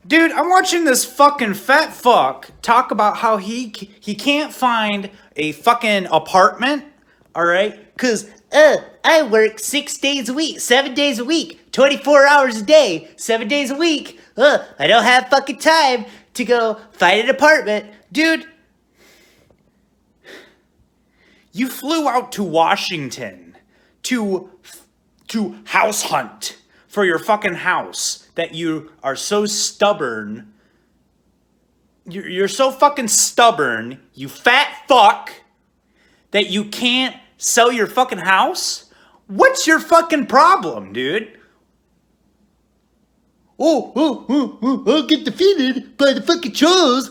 Dude, I'm watching this fucking fat fuck talk about how he can't find a fucking apartment, all right? Cause I work 6 days a week, 7 days a week, 24 hours a day, 7 days a week. I don't have fucking time to go find an apartment, dude. You flew out to Washington to house hunt for your fucking house that you are so stubborn. You're so fucking stubborn, you fat fuck, that you can't sell your fucking house? What's your fucking problem, dude? I'll get defeated by the fucking trolls.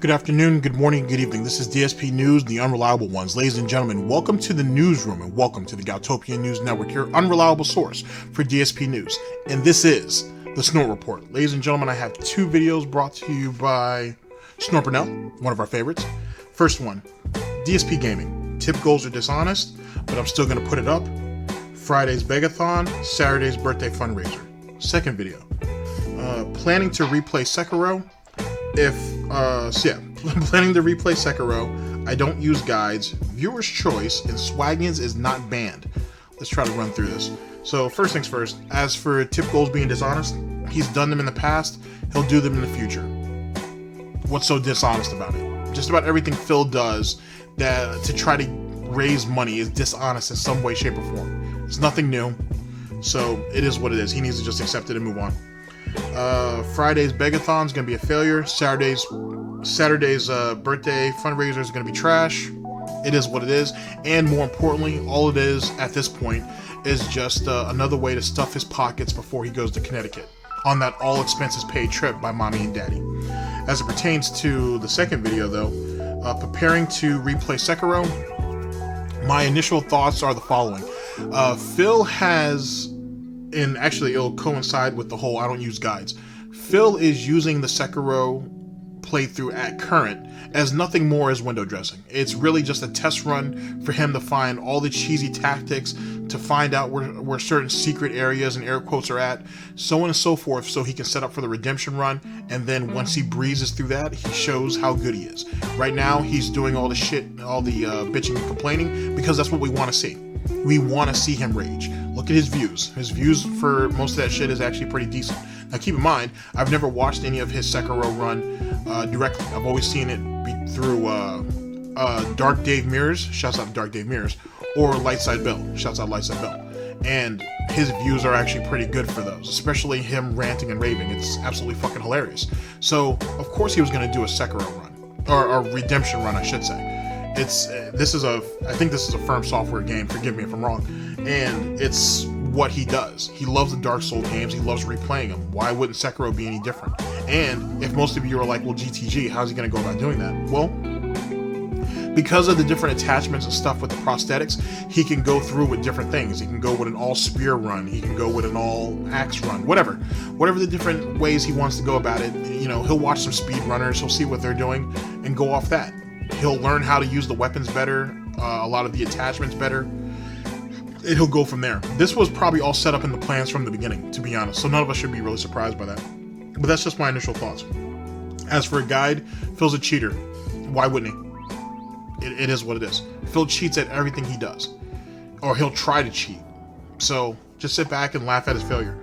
Good afternoon, good morning, good evening. This is DSP News, the unreliable ones. Ladies and gentlemen, welcome to the newsroom and welcome to the Galtopian News Network, your unreliable source for DSP News. And this is the Snort Report. Ladies and gentlemen, I have two videos brought to you by Burnell, one of our favorites. First one, DSP Gaming. Tip goals are dishonest, but I'm still going to put it up. Friday's begathon, Saturday's birthday fundraiser. Second video, planning to replay Sekiro. Planning to replay Sekiro. I don't use guides. Viewer's choice, and Swagginz is not banned. Let's try to run through this. So first things first, as for tip goals being dishonest, he's done them in the past, he'll do them in the future. What's so dishonest about it? Just about everything Phil does that to try to raise money is dishonest in some way, shape, or form. It's nothing new, so it is what it is. He needs to just accept it and move on. Friday's begathon is going to be a failure. Saturday's birthday fundraiser is going to be trash. It is what it is, and more importantly, all it is at this point is just another way to stuff his pockets before he goes to Connecticut on that all expenses paid trip by mommy and daddy. As it pertains to the second video though, preparing to replay Sekiro, my initial thoughts are the following. Phil has, and actually it'll coincide with the whole I don't use guides. Phil is using the Sekiro playthrough at current as nothing more as window dressing. It's really just a test run for him to find all the cheesy tactics, to find out where certain secret areas and air quotes are at, so on and so forth, so he can set up for the redemption run, and then once he breezes through that, he shows how good he is. Right now, he's doing all the shit, all the bitching and complaining, because that's what we want to see. We want to see him rage. Look at his views. His views for most of that shit is actually pretty decent. Now keep in mind, I've never watched any of his Sekiro run directly. I've always seen it be through Dark Dave Mirrors, shouts out to Dark Dave Mirrors, or Lightside Bill, shouts out Lightside Bill. And his views are actually pretty good for those, especially him ranting and raving. It's absolutely fucking hilarious. So, of course he was going to do a Sekiro run, or a redemption run, I should say. I think this is a Firm Software game, forgive me if I'm wrong, and it's what he does. He loves the Dark Souls games, he loves replaying them. Why wouldn't Sekiro be any different? And if most of you are like, well, GTG, how's he going to go about doing that? Well, because of the different attachments and stuff with the prosthetics, he can go through with different things. He can go with an all spear run, he can go with an all axe run, whatever the different ways he wants to go about it. You know, he'll watch some speed runners, he'll see what they're doing and go off that. He'll learn how to use the weapons better, a lot of the attachments better, and he'll go from there. This was probably all set up in the plans from the beginning, to be honest, so none of us should be really surprised by that. But that's just my initial thoughts. As for a guide, Phil's a cheater. Why wouldn't he? It is what it is. Phil cheats at everything he does, or he'll try to cheat. So just sit back and laugh at his failure.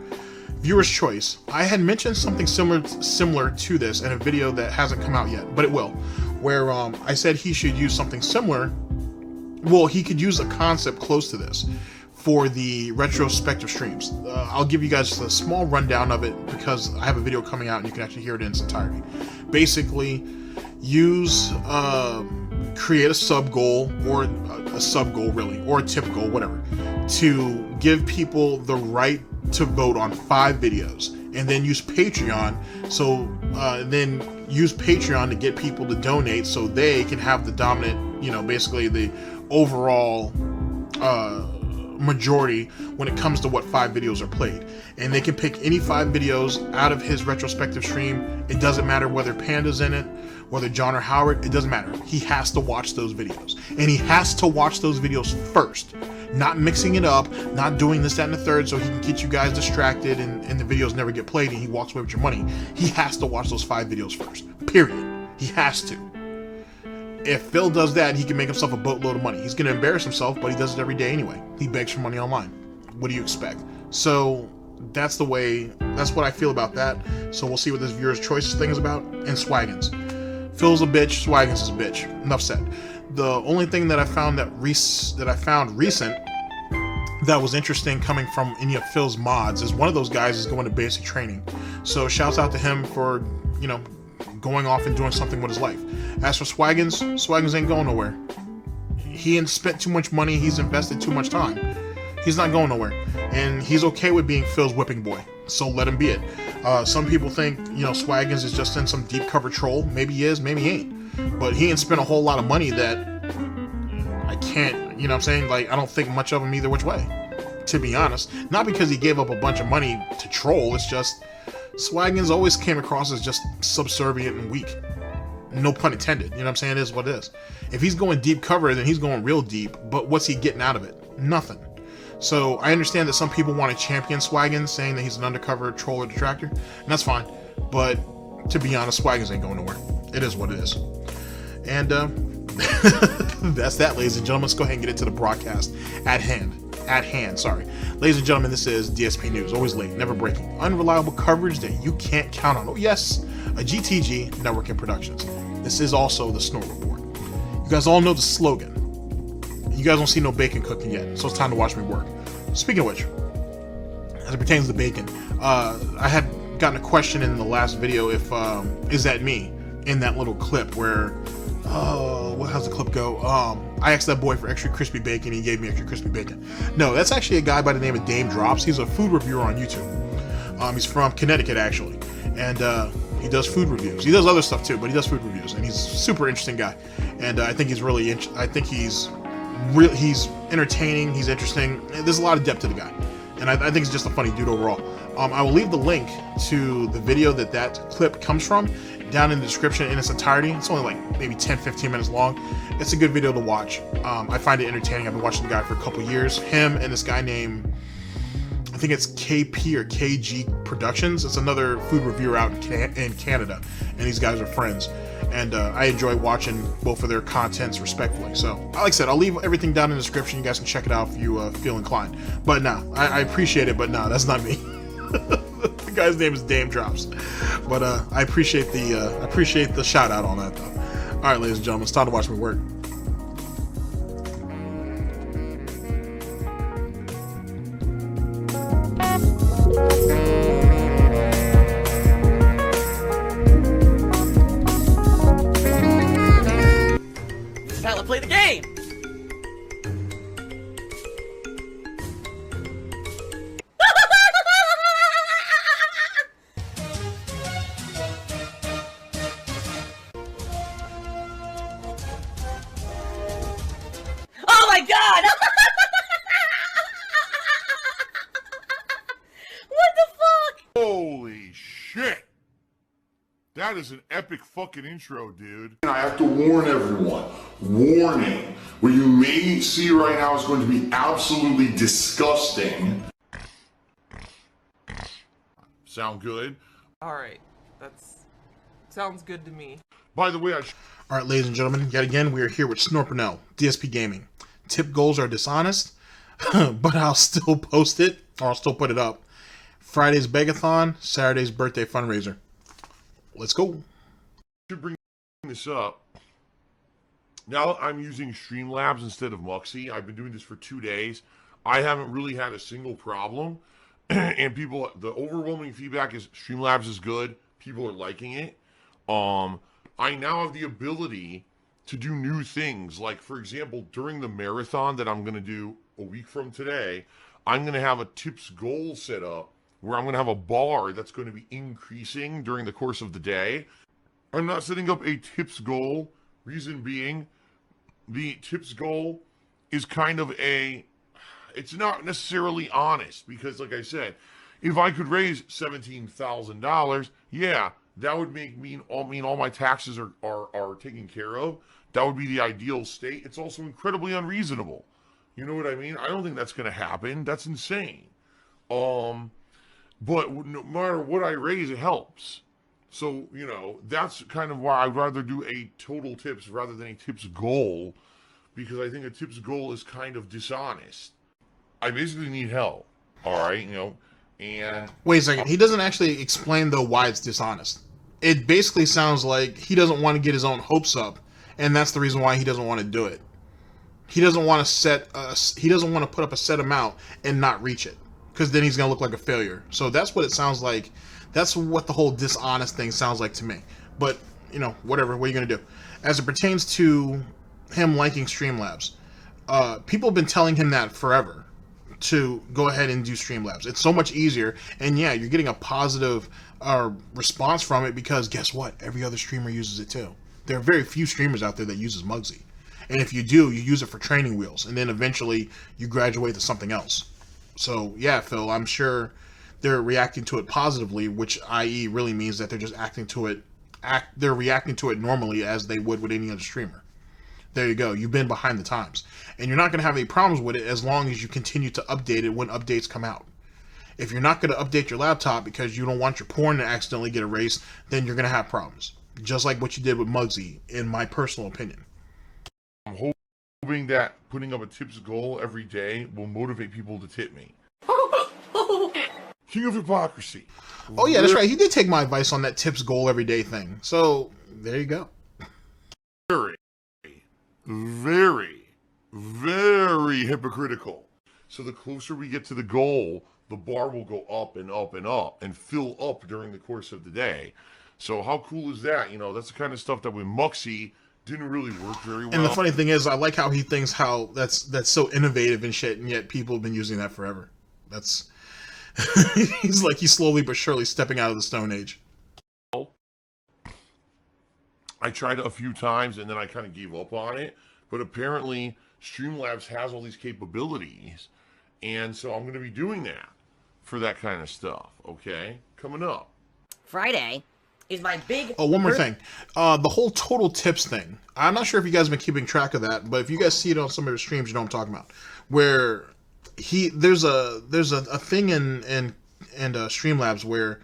Viewer's choice. I had mentioned something similar to this in a video that hasn't come out yet, but it will, where I said he should use something similar. Well, he could use a concept close to this for the retrospective streams. I'll give you guys a small rundown of it because I have a video coming out and you can actually hear it in its entirety. Basically, create a sub goal, or a sub goal really, or a tip goal, whatever, to give people the right to vote on 5 videos, and then use Patreon. So then use Patreon to get people to donate so they can have the dominant, basically the overall majority when it comes to what 5 videos are played. And they can pick any 5 videos out of his retrospective stream. It doesn't matter whether Panda's in it, whether John or Howard, it doesn't matter. He has to watch those videos. And he has to watch those videos first. Not mixing it up, not doing this, that, and the third so he can get you guys distracted and the videos never get played and he walks away with your money. He has to watch those 5 videos first. Period. He has to. If Phil does that, he can make himself a boatload of money. He's going to embarrass himself, but he does it every day anyway. He begs for money online. What do you expect? So that's the way, that's what I feel about that. So we'll see what this viewer's choices thing is about. And Swagginz. Phil's a bitch, Swagginz is a bitch. Enough said. The only thing that I found recent that was interesting coming from any of Phil's mods is one of those guys is going to basic training. So shouts out to him for, going off and doing something with his life. As for Swagginz ain't going nowhere. He ain't spent too much money, he's invested too much time. He's not going nowhere. And he's okay with being Phil's whipping boy. So let him be it. Some people think, Swagginz is just in some deep cover troll. Maybe he is, maybe he ain't. But he ain't spent a whole lot of money that I can't, what I'm saying? Like, I don't think much of him either which way, to be honest. Not because he gave up a bunch of money to troll, it's just Swagginz always came across as just subservient and weak. No pun intended, what I'm saying? It is what it is. If he's going deep cover, then he's going real deep, but what's he getting out of it? Nothing. So I understand that some people want to champion Swagginz, saying that he's an undercover troll or detractor, and that's fine. But to be honest, Swagginz ain't going nowhere. It is what it is. And that's that, ladies and gentlemen. Let's go ahead and get into the broadcast at hand. Ladies and gentlemen, this is DSP News. Always late, never breaking. Unreliable coverage that you can't count on. Oh yes, a GTG Network Productions. This is also the Snort Report. You guys all know the slogan. You guys don't see no bacon cooking yet, so it's time to watch me work. Speaking of which, as it pertains to bacon, I had gotten a question in the last video if, is that me? In that little clip where, how's the clip go? I asked that boy for extra crispy bacon, he gave me extra crispy bacon. No, that's actually a guy by the name of Daym Drops. He's a food reviewer on YouTube. He's from Connecticut, actually. And he does food reviews. He does other stuff too, but he does food reviews. And he's a super interesting guy. And I think he's really, he's entertaining, he's interesting. There's a lot of depth to the guy. And I think he's just a funny dude overall. I will leave the link to the video that clip comes from down in the description in its entirety. It's only like maybe 10-15 minutes long. It's a good video to watch. I find it entertaining. I've been watching the guy for a couple years. Him and this guy named, I think it's KP or KG Productions. It's another food reviewer out in Canada, and these guys are friends. And I enjoy watching both of their contents respectfully. So, like I said, I'll leave everything down in the description. You guys can check it out if you feel inclined. But no, I appreciate it, but no, that's not me. The guy's name is Daym Drops. But I appreciate the shout out on that though. All right, ladies and gentlemen, it's time to watch me work. This is how I play the game. Oh my god! What the fuck? Holy shit! That is an epic fucking intro, dude. I have to warn everyone. Warning. What you may see right now is going to be absolutely disgusting. Sound good? Alright, sounds good to me. By the way, All right, ladies and gentlemen, yet again, we are here with Burnell, DSP Gaming. Tip goals are dishonest, but I'll still post it, or I'll still put it up. Friday's begathon, Saturday's birthday fundraiser. Let's go. to bring this up. Now I'm using Streamlabs instead of Muxy. I've been doing this for 2 days. I haven't really had a single problem. And people, the overwhelming feedback is Streamlabs is good. People are liking it. I now have the ability to do new things. Like, for example, during the marathon that I'm going to do a week from today, I'm going to have a tips goal set up where I'm going to have a bar that's going to be increasing during the course of the day. I'm not setting up a tips goal, reason being, the tips goal is kind of it's not necessarily honest, because like I said, if I could raise $17,000, yeah, that would mean all my taxes are taken care of. That would be the ideal state. It's also incredibly unreasonable. You know what I mean? I don't think that's going to happen. That's insane. But no matter what I raise, it helps. So, you know, that's kind of why I'd rather do a total tips rather than a tips goal, because I think a tips goal is kind of dishonest. I basically need help, all right, you know, and... Wait a second. He doesn't actually explain, though, why it's dishonest. It basically sounds like he doesn't want to get his own hopes up, and that's the reason why he doesn't want to do it. He doesn't want to he doesn't want to put up a set amount and not reach it, because then he's going to look like a failure. So that's what it sounds like. That's what the whole dishonest thing sounds like to me. But, you know, whatever. What are you going to do? As it pertains to him liking Streamlabs, people have been telling him that forever, to go ahead and do Streamlabs. It's so much easier, and yeah, you're getting a positive response from it, because guess what? Every other streamer uses it too. There are very few streamers out there that uses Muggsy. And if you do, you use it for training wheels, and then eventually you graduate to something else. So yeah, Phil, I'm sure they're reacting to it positively, which i.e. really means that they're just they're reacting to it normally as they would with any other streamer. There you go. You've been behind the times. And you're not going to have any problems with it as long as you continue to update it when updates come out. If you're not going to update your laptop because you don't want your porn to accidentally get erased, then you're going to have problems. Just like what you did with Muggsy, in my personal opinion. I'm hoping that putting up a tips goal every day will motivate people to tip me. King of hypocrisy. Oh yeah, that's right. He did take my advice on that tips goal every day thing. So, there you go. Very, very hypocritical. So the closer we get to the goal, the bar will go up and up and up and fill up during the course of the day. So how cool is that? You know, that's the kind of stuff that with Muggsy didn't really work very well. And the funny thing is, I like how he thinks how that's so innovative and shit, and yet people have been using that forever. That's he's slowly but surely stepping out of the Stone Age. I tried it a few times and then I kind of gave up on it. But apparently Streamlabs has all these capabilities. And so I'm going to be doing that for that kind of stuff. Okay? Coming up. Friday is my big... Oh, one more thing. The whole total tips thing. I'm not sure if you guys have been keeping track of that, but if you guys see it on some of your streams, you know what I'm talking about. Where there's a thing in Streamlabs where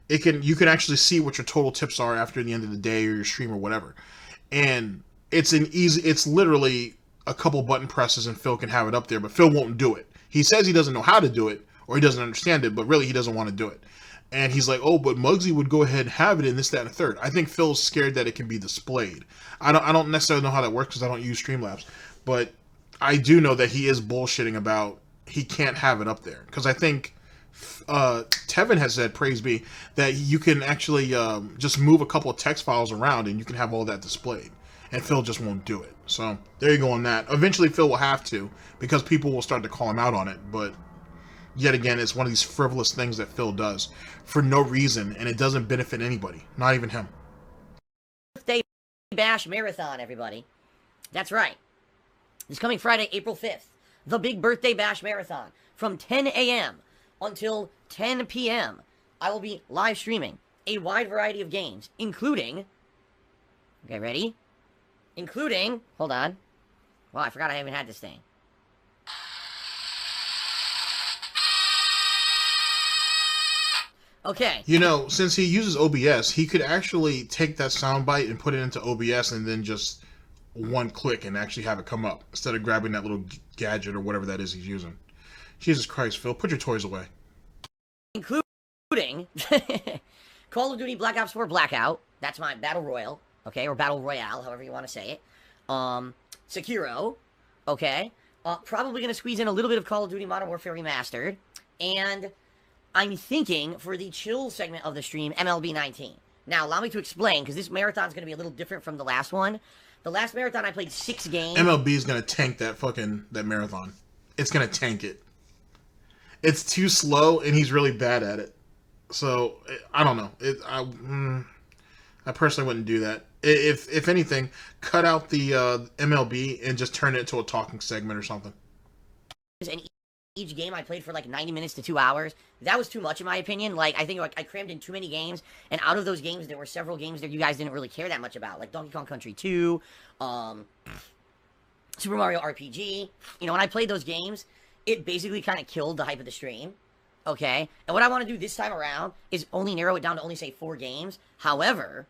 you can actually see what your total tips are after the end of the day or your stream or whatever. And it's literally a couple button presses and Phil can have it up there, but Phil won't do it. He says he doesn't know how to do it or he doesn't understand it, but really he doesn't want to do it. And he's like, oh, but Muggsy would go ahead and have it in this, that, and a third. I think Phil's scared that it can be displayed. I don't necessarily know how that works because I don't use Streamlabs, but I do know that he is bullshitting about he can't have it up there. Because I think Tevin has said, praise be, that you can actually just move a couple of text files around and you can have all that displayed. And Phil just won't do it. So there you go on that. Eventually Phil will have to, because people will start to call him out on it. But yet again, it's one of these frivolous things that Phil does for no reason, and it doesn't benefit anybody, not even him. Birthday Bash Marathon, everybody. That's right. It's coming Friday, April 5th. The Big Birthday Bash Marathon. From 10 a.m. until 10 p.m. I will be live streaming a wide variety of games, including... Okay, ready? Including... Hold on. Well, I forgot I haven't had this thing. Okay. You know, since he uses OBS, he could actually take that soundbite and put it into OBS and then just one click and actually have it come up instead of grabbing that little gadget or whatever that is he's using. Jesus Christ, Phil, put your toys away. Including Call of Duty Black Ops 4 Blackout. That's my Battle Royale, okay, or Battle Royale, however you want to say it. Sekiro, okay. Probably going to squeeze in a little bit of Call of Duty Modern Warfare Remastered. And I'm thinking, for the chill segment of the stream, MLB 19. Now, allow me to explain, because this marathon's going to be a little different from the last one. The last marathon, I played 6 games. MLB is going to tank that marathon. It's going to tank it. It's too slow, and he's really bad at it. So I don't know. I personally wouldn't do that. If anything, cut out the MLB and just turn it into a talking segment or something. And each game I played for like 90 minutes to 2 hours. That was too much in my opinion. Like, I think like I crammed in too many games, and out of those games, there were several games that you guys didn't really care that much about, like Donkey Kong Country 2, Super Mario RPG. You know, when I played those games, it basically kind of killed the hype of the stream. Okay? And what I want to do this time around is only narrow it down to only, say, 4 games. However,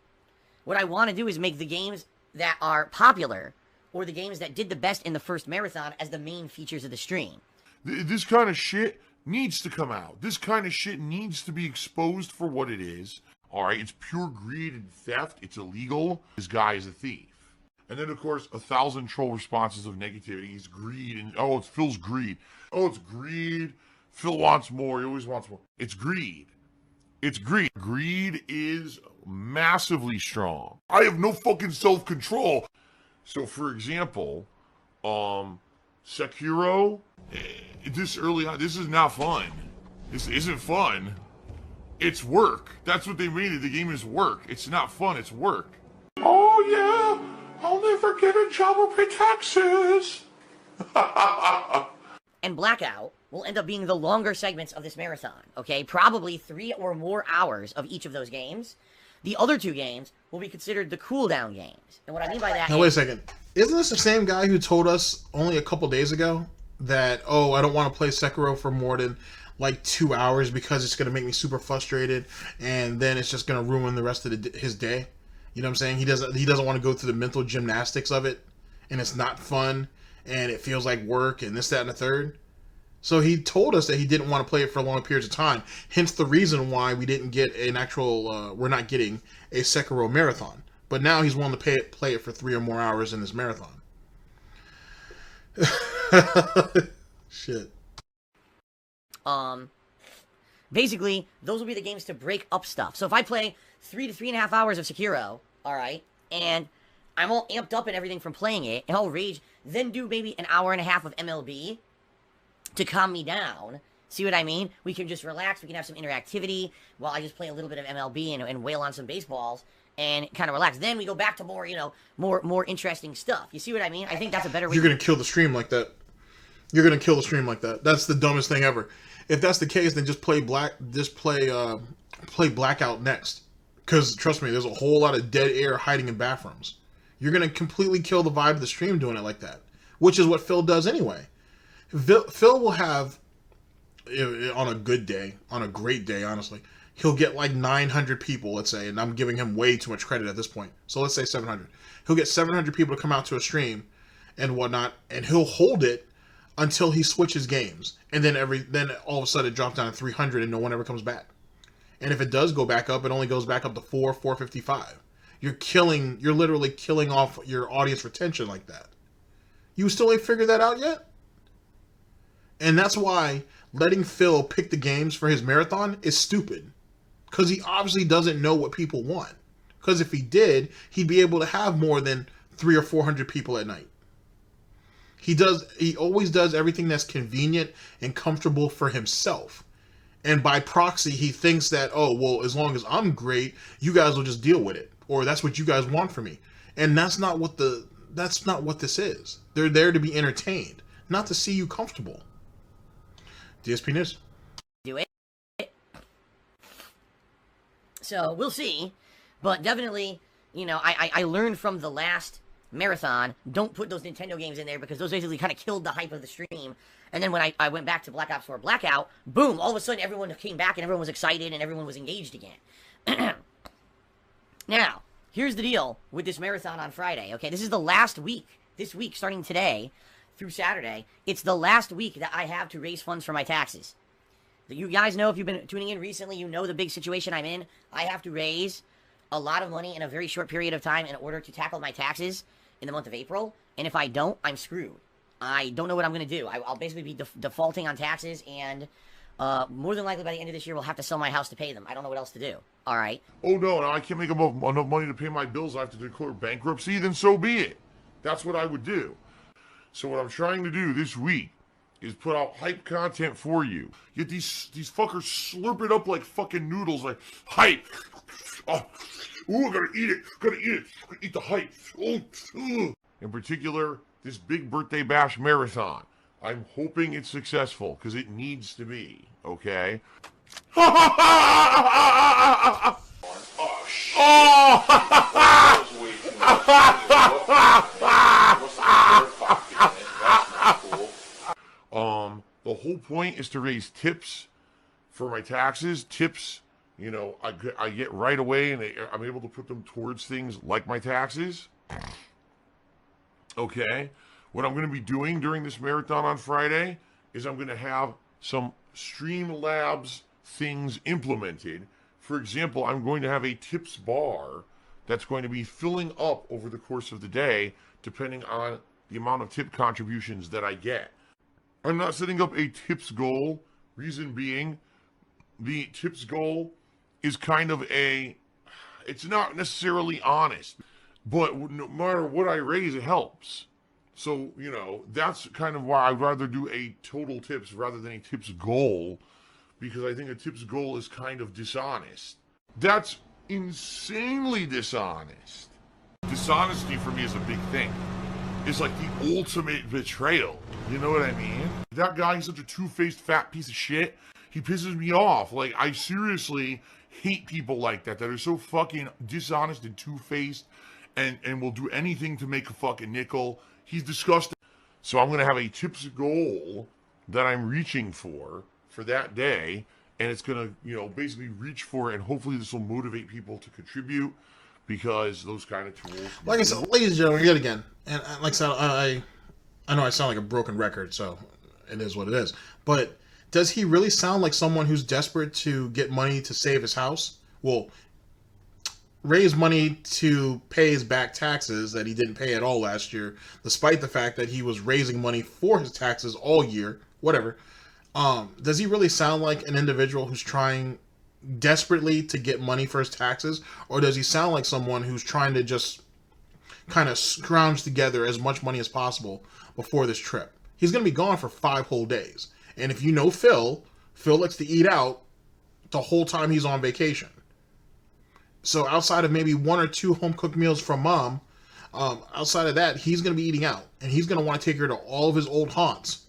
what I want to do is make the games that are popular, or the games that did the best in the first marathon, as the main features of the stream. This kind of shit needs to come out. This kind of shit needs to be exposed for what it is. Alright, it's pure greed and theft. It's illegal. This guy is a thief. And then, of course, 1,000 troll responses of negativity. He's greed, and oh, it's Phil's greed. Oh, it's greed. Phil wants more. He always wants more. It's greed. It's greed. Greed is massively strong. I have no fucking self-control. So, for example, Sekiro, this early on, this is not fun. This isn't fun. It's work. That's what they made it. The game is work. It's not fun. It's work. Oh, yeah. I'll never get a job or pay taxes. And Blackout will end up being the longer segments of this marathon, okay? Probably 3 or more hours of each of those games. The other 2 games will be considered the cooldown games. And what I mean by that Now, wait a second. Isn't this the same guy who told us only a couple days ago that, oh, I don't want to play Sekiro for more than like 2 hours because it's going to make me super frustrated, and then it's just going to ruin the rest of his day? You know what I'm saying? He doesn't want to go through the mental gymnastics of it, and it's not fun, and it feels like work, and this, that, and the third. So he told us that he didn't want to play it for long periods of time. Hence the reason why we didn't get an actual, we're not getting a Sekiro marathon. But now he's willing to play it for 3 or more hours in this marathon. Shit. Basically, those will be the games to break up stuff. So if I play 3 to 3.5 hours of Sekiro, alright, and I'm all amped up and everything from playing it, and I'll rage, then do maybe an hour and a half of MLB to calm me down. See what I mean? We can just relax, we can have some interactivity while I just play a little bit of MLB and wail on some baseballs and kind of relax. Then we go back to more, you know, more interesting stuff. You see what I mean? I think that's a better way. You're going to kill the stream like that. You're going to kill the stream like that. That's the dumbest thing ever. If that's the case, then just play Blackout next. Because, trust me, there's a whole lot of dead air hiding in bathrooms. You're going to completely kill the vibe of the stream doing it like that. Which is what Phil does anyway. Phil will have, on a good day, on a great day, honestly, he'll get like 900 people, let's say, and I'm giving him way too much credit at this point. So let's say 700. He'll get 700 people to come out to a stream and whatnot, and he'll hold it until he switches games. And then all of a sudden it drops down to 300 and no one ever comes back. And if it does go back up, it only goes back up to 455. You're literally killing off your audience retention like that. You still ain't figured that out yet? And that's why letting Phil pick the games for his marathon is stupid. Because he obviously doesn't know what people want. Because if he did, he'd be able to have more than 300 or 400 people at night. He always does everything that's convenient and comfortable for himself. And by proxy, he thinks that, oh, well, as long as I'm great, you guys will just deal with it. Or that's what you guys want from me. And that's not what this is. They're there to be entertained, not to see you comfortable. DSP News. Do it. So, we'll see. But definitely, you know, I learned from the last marathon, don't put those Nintendo games in there because those basically kind of killed the hype of the stream. And then when I went back to Black Ops 4 Blackout, boom, all of a sudden everyone came back and everyone was excited and everyone was engaged again. Now, here's the deal with this marathon on Friday, okay? This is the last week. This week, starting today through Saturday, it's the last week that I have to raise funds for my taxes. You guys know, if you've been tuning in recently, you know the big situation I'm in. I have to raise a lot of money in a very short period of time in order to tackle my taxes in the month of April, and if I don't, I'm screwed. I don't know what I'm going to do. I'll basically be defaulting on taxes, and more than likely by the end of this year, we'll have to sell my house to pay them. I don't know what else to do. All right? Oh, no, I can't make enough money to pay my bills. I have to declare bankruptcy, then so be it. That's what I would do. So what I'm trying to do this week is put out hype content for you. Yet these fuckers slurp it up like fucking noodles, like hype. Oh, ooh, I gotta eat it. Gotta eat it. Gotta eat the hype. Oh, in particular, this big birthday bash marathon. I'm hoping it's successful because it needs to be. Okay. Oh shit. The whole point is to raise tips for my taxes. Tips, you know, I get right away, and I'm able to put them towards things like my taxes. Okay. What I'm going to be doing during this marathon on Friday is I'm going to have some Streamlabs things implemented. For example, I'm going to have a tips bar that's going to be filling up over the course of the day, depending on the amount of tip contributions that I get. I'm not setting up a tips goal. Reason being, the tips goal is kind of it's not necessarily honest, but no matter what I raise, it helps. So, you know, that's kind of why I'd rather do a total tips rather than a tips goal, because I think a tips goal is kind of dishonest. That's insanely dishonest. Dishonesty for me is a big thing. It's like the ultimate betrayal. You know what I mean? That guy is such a two-faced fat piece of shit. He pisses me off. Like, I seriously hate people like that are so fucking dishonest and two-faced and will do anything to make a fucking nickel. He's disgusting. So I'm going to have a tips goal that I'm reaching for that day, and it's going to, you know, basically reach for it, and hopefully this will motivate people to contribute, because those kind of tools. Like I said, ladies and gentlemen, yet again, and like I said, I know I sound like a broken record, so it is what it is. But does he really sound like someone who's desperate to get money to save his house? Well, raise money to pay his back taxes that he didn't pay at all last year, despite the fact that he was raising money for his taxes all year, whatever. Does he really sound like an individual who's trying desperately to get money for his taxes, or does he sound like someone who's trying to just kind of scrounge together as much money as possible before this trip? He's going to be gone for 5 whole days, and if you know Phil likes to eat out the whole time he's on vacation. So outside of maybe 1 or 2 home-cooked meals from mom, outside of that, he's going to be eating out, and he's going to want to take her to all of his old haunts,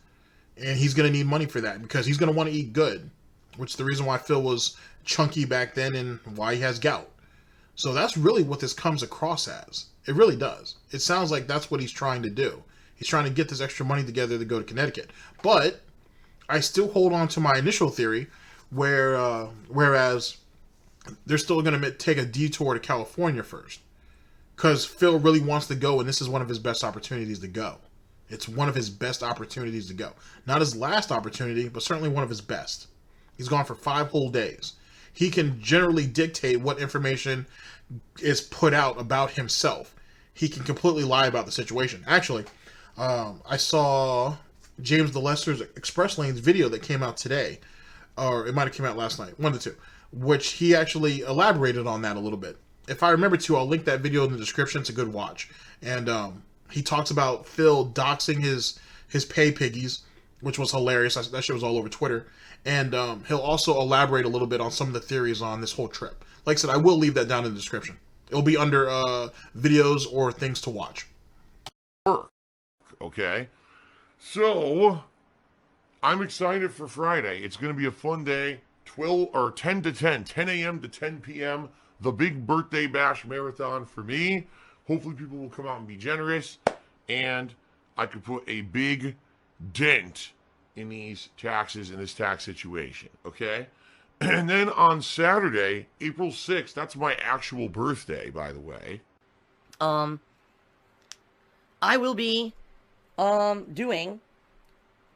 and he's going to need money for that because he's going to want to eat good, which is the reason why Phil was chunky back then and why he has gout. So that's really what this comes across as. It really does. It sounds like that's what he's trying to do. He's trying to get this extra money together to go to Connecticut. But I still hold on to my initial theory, whereas they're still going to take a detour to California first, because Phil really wants to go, and this is one of his best opportunities to go. It's one of his best opportunities to go. Not his last opportunity, but certainly one of his best. He's gone for 5 whole days. He can generally dictate what information is put out about himself. He can completely lie about the situation. Actually, I saw James the Lester's Express Lanes video that came out today, or it might have come out last night, one of the two, which he actually elaborated on that a little bit. If I remember to, I'll link that video in the description. It's a good watch. And he talks about Phil doxing his pay piggies, which was hilarious. That shit was all over Twitter. And he'll also elaborate a little bit on some of the theories on this whole trip. Like I said, I will leave that down in the description. It'll be under videos or things to watch. Okay, so I'm excited for Friday. It's going to be a fun day. 10 to 10 a.m. to 10 p.m. The big birthday bash marathon for me. Hopefully people will come out and be generous, and I could put a big dent in these taxes, in this tax situation, okay? And then on Saturday, April 6th, that's my actual birthday, by the way. I will be, doing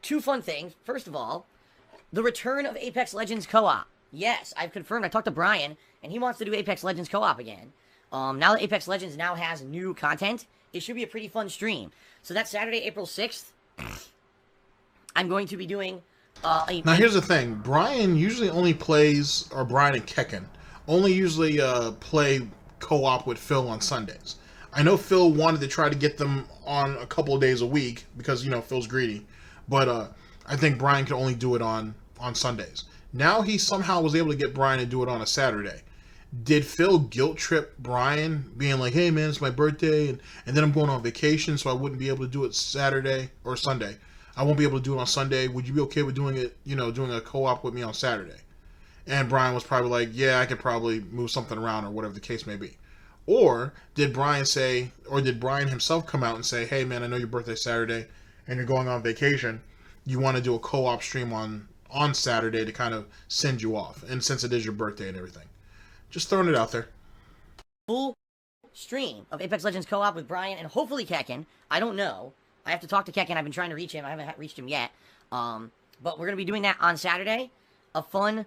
2 fun things. First of all, the return of Apex Legends Co-op. Yes, I've confirmed. I talked to Brian, and he wants to do Apex Legends Co-op again. Now that Apex Legends now has new content, it should be a pretty fun stream. So that's Saturday, April 6th. I'm going to be doing Now here's the thing. Brian usually only plays, or Brian and Kekken, only usually play co-op with Phil on Sundays. I know Phil wanted to try to get them on a couple of days a week because, you know, Phil's greedy. But I think Brian could only do it on Sundays. Now he somehow was able to get Brian to do it on a Saturday. Did Phil guilt trip Brian, being like, hey man, it's my birthday, and then I'm going on vacation, so I wouldn't be able to do it Saturday or Sunday. I won't be able to do it on Sunday. Would you be okay with doing it, doing a co-op with me on Saturday? And Brian was probably like, yeah, I could probably move something around or whatever the case may be. Or did Brian himself come out and say, hey man, I know your birthday's Saturday and you're going on vacation. You want to do a co-op stream on Saturday to kind of send you off. And since it is your birthday and everything. Just throwing it out there. Full stream of Apex Legends co-op with Brian and hopefully Kekken. I don't know. I have to talk to Kekken. I've been trying to reach him. I haven't reached him yet. But we're going to be doing that on Saturday. A fun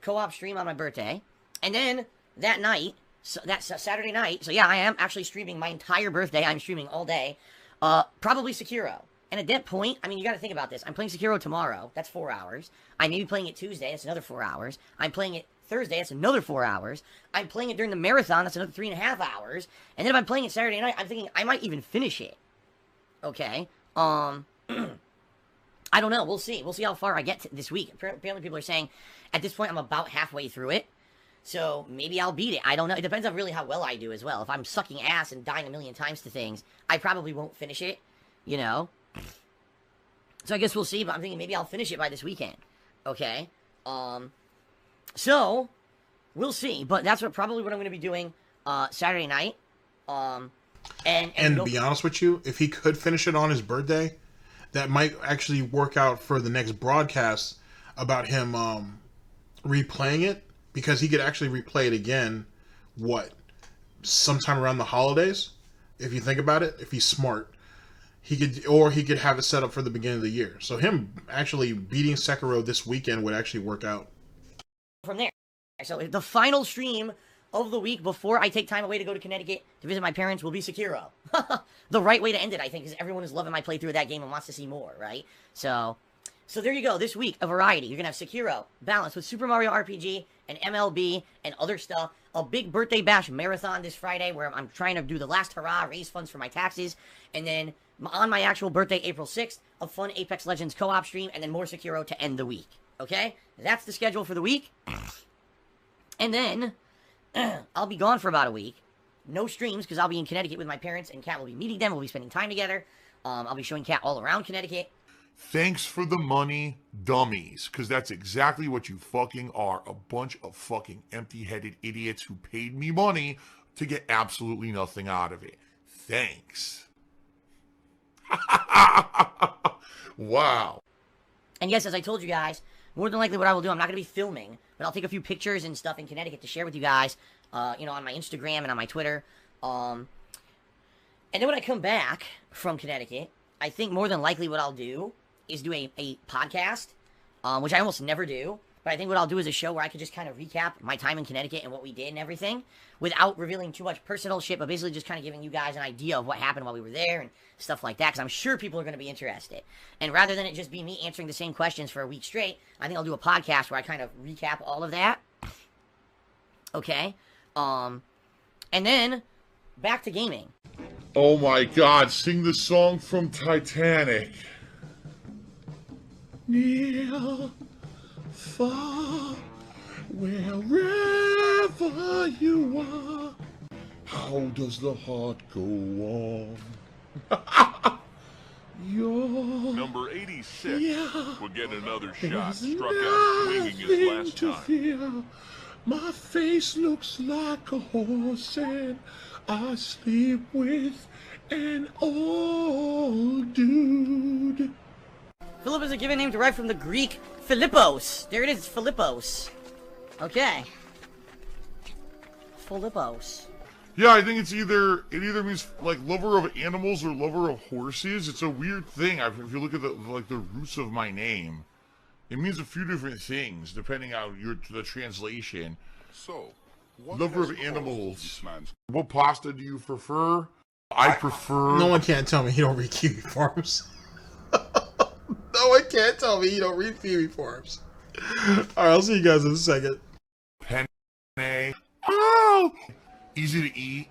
co-op stream on my birthday. And then that night, so that's Saturday night. So yeah, I am actually streaming my entire birthday. I'm streaming all day. Probably Sekiro. And at that point, I mean, you got to think about this. I'm playing Sekiro tomorrow. That's 4 hours. I may be playing it Tuesday. That's another 4 hours. I'm playing it Thursday. That's another 4 hours. I'm playing it during the marathon. That's another 3.5 hours. And then if I'm playing it Saturday night, I'm thinking I might even finish it. Okay. I don't know. We'll see. We'll see how far I get this week. Apparently people are saying at this point I'm about halfway through it. So maybe I'll beat it. I don't know. It depends on really how well I do as well. If I'm sucking ass and dying a million times to things, I probably won't finish it. So I guess we'll see, but I'm thinking maybe I'll finish it by this weekend. Okay? So, we'll see. But that's probably what I'm going to be doing Saturday night. And to be honest with you, if he could finish it on his birthday, that might actually work out for the next broadcast about him replaying it, because he could actually replay it again, sometime around the holidays, if you think about it, if he's smart. He could have it set up for the beginning of the year. So him actually beating Sekiro this weekend would actually work out. From there. So the final stream of the week before I take time away to go to Connecticut to visit my parents will be Sekiro. The right way to end it, I think, because everyone is loving my playthrough of that game and wants to see more, right? So there you go. This week, a variety. You're going to have Sekiro balanced with Super Mario RPG and MLB and other stuff. A big birthday bash marathon this Friday where I'm trying to do the last hurrah, raise funds for my taxes. And then on my actual birthday, April 6th, a fun Apex Legends co-op stream, and then more Sekiro to end the week. Okay? That's the schedule for the week. And then I'll be gone for about a week. No streams, because I'll be in Connecticut with my parents, and Kat will be meeting them. We'll be spending time together. I'll be showing Kat all around Connecticut. Thanks for the money, dummies, because that's exactly what you fucking are. A bunch of fucking empty-headed idiots who paid me money to get absolutely nothing out of it. Thanks. Wow. And yes, as I told you guys, more than likely what I will do, I'm not going to be filming, but I'll take a few pictures and stuff in Connecticut to share with you guys, on my Instagram and on my Twitter. And then when I come back from Connecticut, I think more than likely what I'll do is do a podcast, which I almost never do. But I think what I'll do is a show where I could just kind of recap my time in Connecticut and what we did and everything without revealing too much personal shit, but basically just kind of giving you guys an idea of what happened while we were there and stuff like that, because I'm sure people are going to be interested. And rather than it just be me answering the same questions for a week straight, I think I'll do a podcast where I kind of recap all of that. Okay? And then back to gaming. Oh my God, sing the song from Titanic. Near, far, wherever you are, how does the heart go on? Number 86 will get another shot. There's Struck out swinging his nothing last to time. fear. My face looks like a horse and I sleep with an old dude. Philip is a given name derived from the Greek Philippos. There it is, Philippos. Okay. Philippos. Yeah, I think it either means like lover of animals or lover of horses. It's a weird thing. If you look at the roots of my name, it means a few different things depending on the translation. So, what Lover has of caused animals. this man's- What pasta do you prefer? I prefer. No one can't tell me he don't read Kiwi forums. No one can't tell me he don't read Kiwi forums. Alright, I'll see you guys in a second. Penne. Oh! Easy to eat.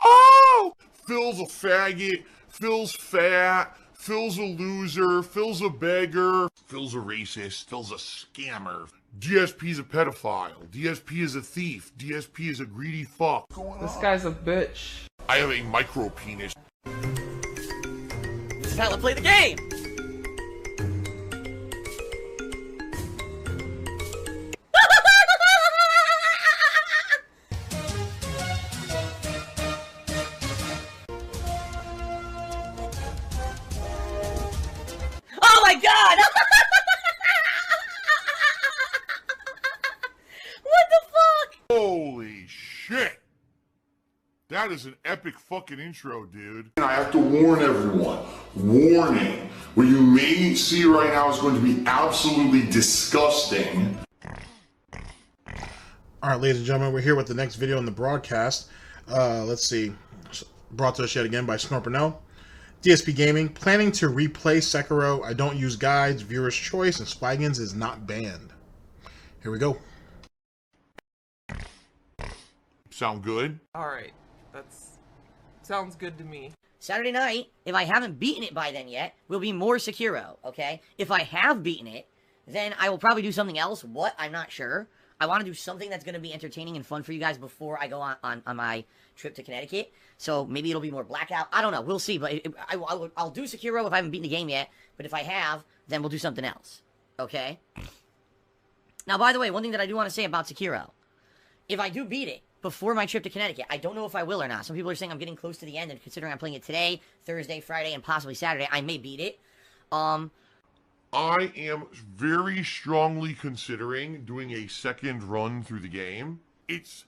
Oh! Phil's a faggot. Phil's fat. Phil's a loser, Phil's a beggar, Phil's a racist, Phil's a scammer. DSP's a pedophile, DSP is a thief, DSP is a greedy fuck. This guy's a bitch. I have a micro penis. This is how I play the game! Oh my god! What the fuck? Holy shit! That is an epic fucking intro, dude. And I have to warn everyone, warning, what you may see right now is going to be absolutely disgusting. All right, ladies and gentlemen, we're here with the next video in the broadcast. Let's see. Brought to us yet again by Burnell. DSP Gaming, planning to replay Sekiro. I don't use guides, viewer's choice, and Swagginz is not banned. Here we go. Sound good? Alright, sounds good to me. Saturday night, if I haven't beaten it by then yet, will be more Sekiro, okay? If I have beaten it, then I will probably do something else. What? I'm not sure. I want to do something that's going to be entertaining and fun for you guys before I go on my trip to Connecticut. So maybe it'll be more Blackout. I don't know. We'll see. But I'll do Sekiro if I haven't beaten the game yet. But if I have, then we'll do something else. Okay? Now, by the way, one thing that I do want to say about Sekiro. If I do beat it before my trip to Connecticut, I don't know if I will or not. Some people are saying I'm getting close to the end, and considering I'm playing it today, Thursday, Friday, and possibly Saturday, I may beat it. I am very strongly considering doing a second run through the game. It's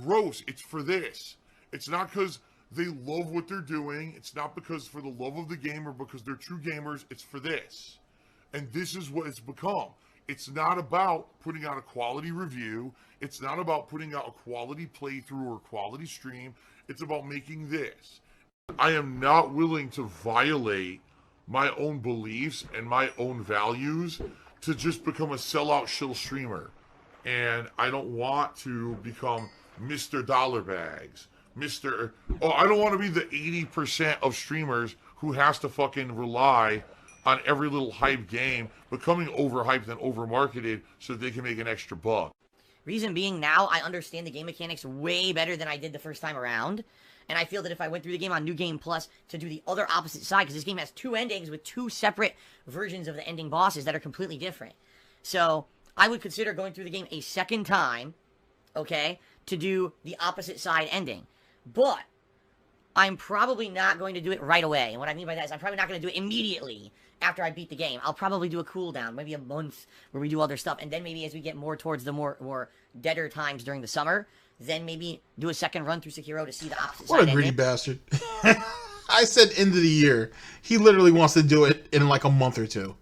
gross. It's for this. It's not because they love what they're doing. It's not because for the love of the game or because they're true gamers. It's for this. And this is what it's become. It's not about putting out a quality review. It's not about putting out a quality playthrough or quality stream. It's about making this. I am not willing to violate my own beliefs and my own values to just become a sellout shill streamer. And I don't want to become Mr. Dollar Bags. I don't want to be the 80% of streamers who has to fucking rely on every little hype game becoming overhyped and overmarketed so that they can make an extra buck. Reason being, now I understand the game mechanics way better than I did the first time around. And I feel that if I went through the game on New Game Plus to do the other opposite side, because this game has two endings with two separate versions of the ending bosses that are completely different. So I would consider going through the game a second time, okay, to do the opposite side ending. But I'm probably not going to do it right away. And what I mean by that is I'm probably not going to do it immediately after I beat the game. I'll probably do a cooldown, maybe a month where we do other stuff. And then maybe as we get more towards the more deader times during the summer, then maybe do a second run through Sekiro to see the opposite side. What a greedy bastard. I said end of the year. He literally wants to do it in like a month or two.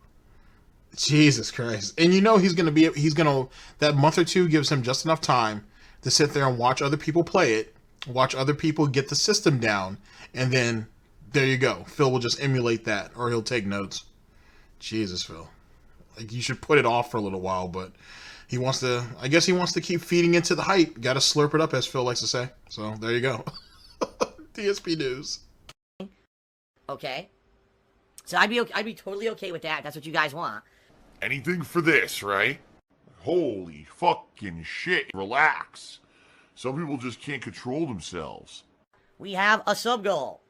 Jesus Christ. And you know that month or two gives him just enough time to sit there and watch other people play it, watch other people get the system down, and then there you go. Phil will just emulate that, or he'll take notes. Jesus, Phil. Like, you should put it off for a little while, but he wants to, I guess he wants to keep feeding into the hype. Got to slurp it up, as Phil likes to say. So, there you go. DSP news. Okay. So I'd be totally okay with that. That's what you guys want. Anything for this, right? Holy fucking shit. Relax. Some people just can't control themselves. We have a sub goal.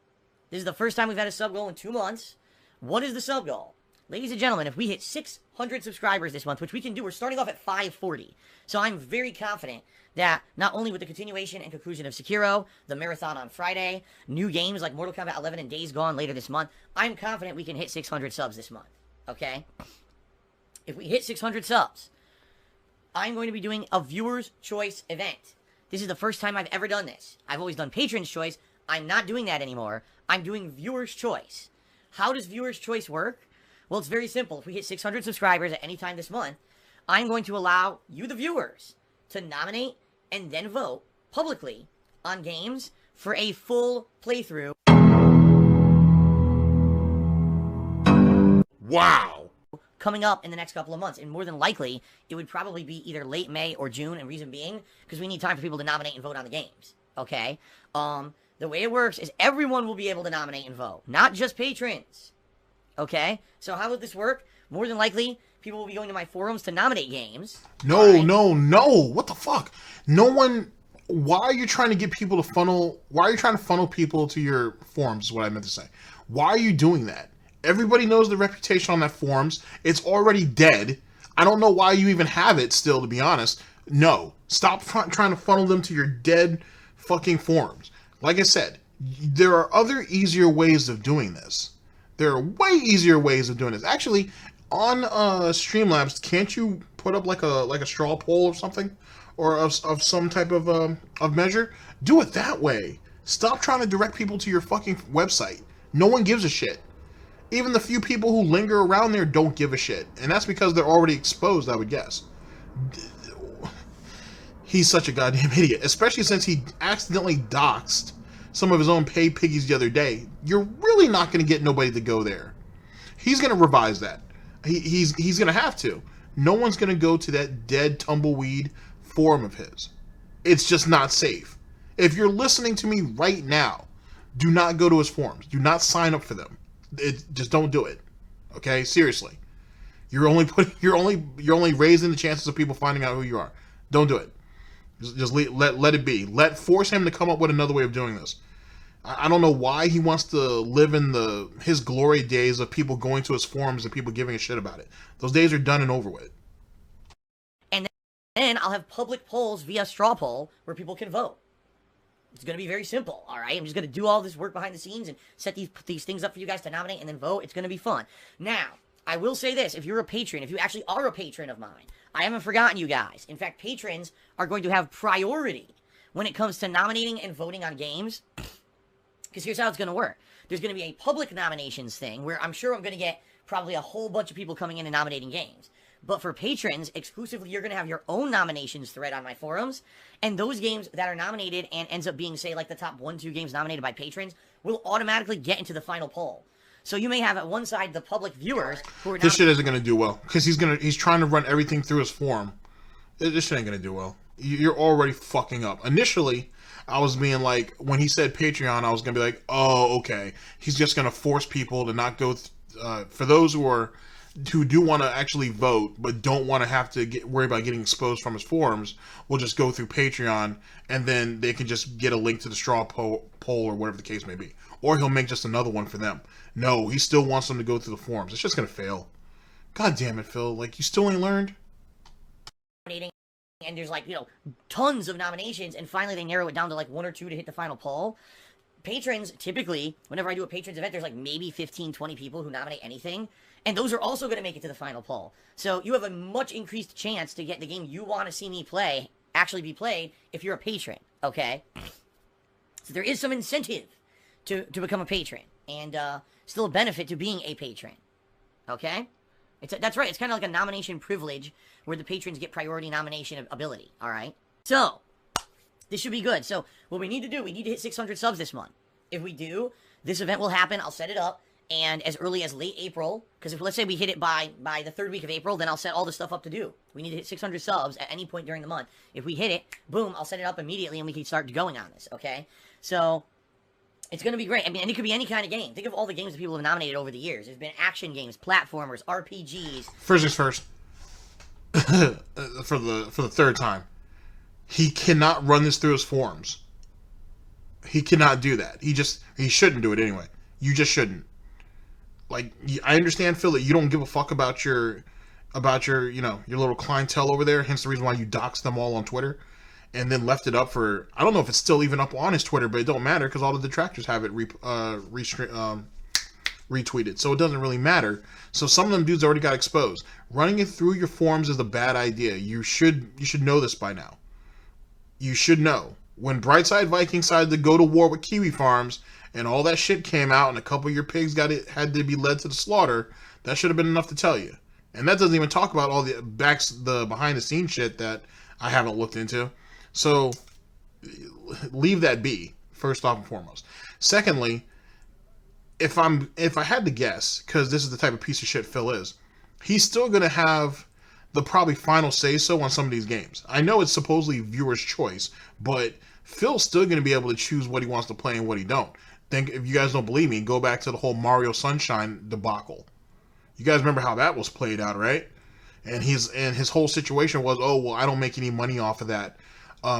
This is the first time we've had a sub goal in 2 months. What is the sub goal? Ladies and gentlemen, if we hit 600 subscribers this month, which we can do, we're starting off at 540. So I'm very confident that not only with the continuation and conclusion of Sekiro, the marathon on Friday, new games like Mortal Kombat 11 and Days Gone later this month, I'm confident we can hit 600 subs this month. Okay? If we hit 600 subs, I'm going to be doing a viewer's choice event. This is the first time I've ever done this. I've always done patron's choice. I'm not doing that anymore. I'm doing viewer's choice. How does viewer's choice work? Well, it's very simple. If we hit 600 subscribers at any time this month, I'm going to allow you, the viewers, to nominate and then vote publicly on games for a full playthrough. Wow! Coming up in the next couple of months, and more than likely, it would probably be either late May or June, and reason being, because we need time for people to nominate and vote on the games, okay? The way it works is everyone will be able to nominate and vote, not just patrons, Okay? So how would this work? More than likely, people will be going to my forums to nominate games. No, no. What the fuck? No one. Why are you trying to get people to funnel? Why are you trying to funnel people to your forums? Is what I meant to say. Why are you doing that? Everybody knows the reputation on that forums. It's already dead. I don't know why you even have it still, to be honest. No. Stop trying to funnel them to your dead fucking forums. Like I said, there are other easier ways of doing this. There are way easier ways of doing this. Actually, on Streamlabs, can't you put up like a straw poll or something? Or of some type of measure? Do it that way. Stop trying to direct people to your fucking website. No one gives a shit. Even the few people who linger around there don't give a shit. And that's because they're already exposed, I would guess. He's such a goddamn idiot. Especially since he accidentally doxed some of his own paid piggies the other day. You're really not going to get nobody to go there. He's going to revise that. He's going to have to. No one's going to go to that dead tumbleweed forum of his. It's just not safe. If you're listening to me right now, do not go to his forums. Do not sign up for them. Just don't do it. Okay? Seriously. You're only raising the chances of people finding out who you are. Don't do it. Just let it be. Force him to come up with another way of doing this. I don't know why he wants to live in his glory days of people going to his forums and people giving a shit about it. Those days are done and over with. And then I'll have public polls via straw poll where people can vote. It's going to be very simple, all right? I'm just going to do all this work behind the scenes and set these things up for you guys to nominate and then vote. It's going to be fun. Now, I will say this. If you're a patron, if you actually are a patron of mine, I haven't forgotten you guys. In fact, patrons are going to have priority when it comes to nominating and voting on games. Because here's how it's going to work. There's going to be a public nominations thing where I'm sure I'm going to get probably a whole bunch of people coming in and nominating games. But for patrons, exclusively, you're going to have your own nominations thread on my forums. And those games that are nominated and ends up being, say, like the top 1-2 games nominated by patrons will automatically get into the final poll. So you may have at one side the public viewers who are This shit isn't going to do well. Because he's trying to run everything through his forum. This shit ain't going to do well. You're already fucking up. Initially, I was being like, when he said Patreon, I was going to be like, oh, okay. He's just going to force people to not go... for those who do want to actually vote, but don't want to have to worry about getting exposed from his forums, will just go through Patreon, and then they can just get a link to the straw poll or whatever the case may be. Or he'll make just another one for them. No, he still wants them to go through the forums. It's just going to fail. God damn it, Phil. Like, you still ain't learned? And there's like, tons of nominations, and finally they narrow it down to like 1 or 2 to hit the final poll. Patrons, typically, whenever I do a patrons event, there's like maybe 15, 20 people who nominate anything. And those are also going to make it to the final poll. So you have a much increased chance to get the game you want to see me play actually be played if you're a patron, okay? So there is some incentive to become a patron. And still a benefit to being a patron, okay? That's right, it's kind of like a nomination privilege where the patrons get priority nomination ability, alright? So, this should be good. So, what we need to do, we need to hit 600 subs this month. If we do, this event will happen, I'll set it up, and as early as late April, because if let's say we hit it by the 3rd week of April, then I'll set all the stuff up to do. We need to hit 600 subs at any point during the month. If we hit it, boom, I'll set it up immediately and we can start going on this, okay? So, it's going to be great. I mean, and it could be any kind of game. Think of all the games that people have nominated over the years. There's been action games, platformers, RPGs. First things first. for the 3rd time. He cannot run this through his forums. He cannot do that. He shouldn't do it anyway. You just shouldn't. Like, I understand, Phil, that you don't give a fuck about your your little clientele over there. Hence the reason why you doxed them all on Twitter, and then left it up for, I don't know if it's still even up on his Twitter, but it don't matter because all the detractors have it retweeted, so it doesn't really matter. So some of them dudes already got exposed. Running it through your forums is a bad idea. You should know this by now. You should know. When Brightside Vikings decided to go to war with Kiwi Farms, and all that shit came out, and a couple of your pigs had to be led to the slaughter, that should have been enough to tell you. And that doesn't even talk about all the behind the scenes shit that I haven't looked into. So leave that be, first off and foremost. Secondly, if I had to guess, because this is the type of piece of shit Phil is, he's still gonna have the probably final say so on some of these games. I know it's supposedly viewer's choice, but Phil's still gonna be able to choose what he wants to play and what he don't. Think if you guys don't believe me, go back to the whole Mario Sunshine debacle. You guys remember how that was played out, right? And his whole situation was, oh well, I don't make any money off of that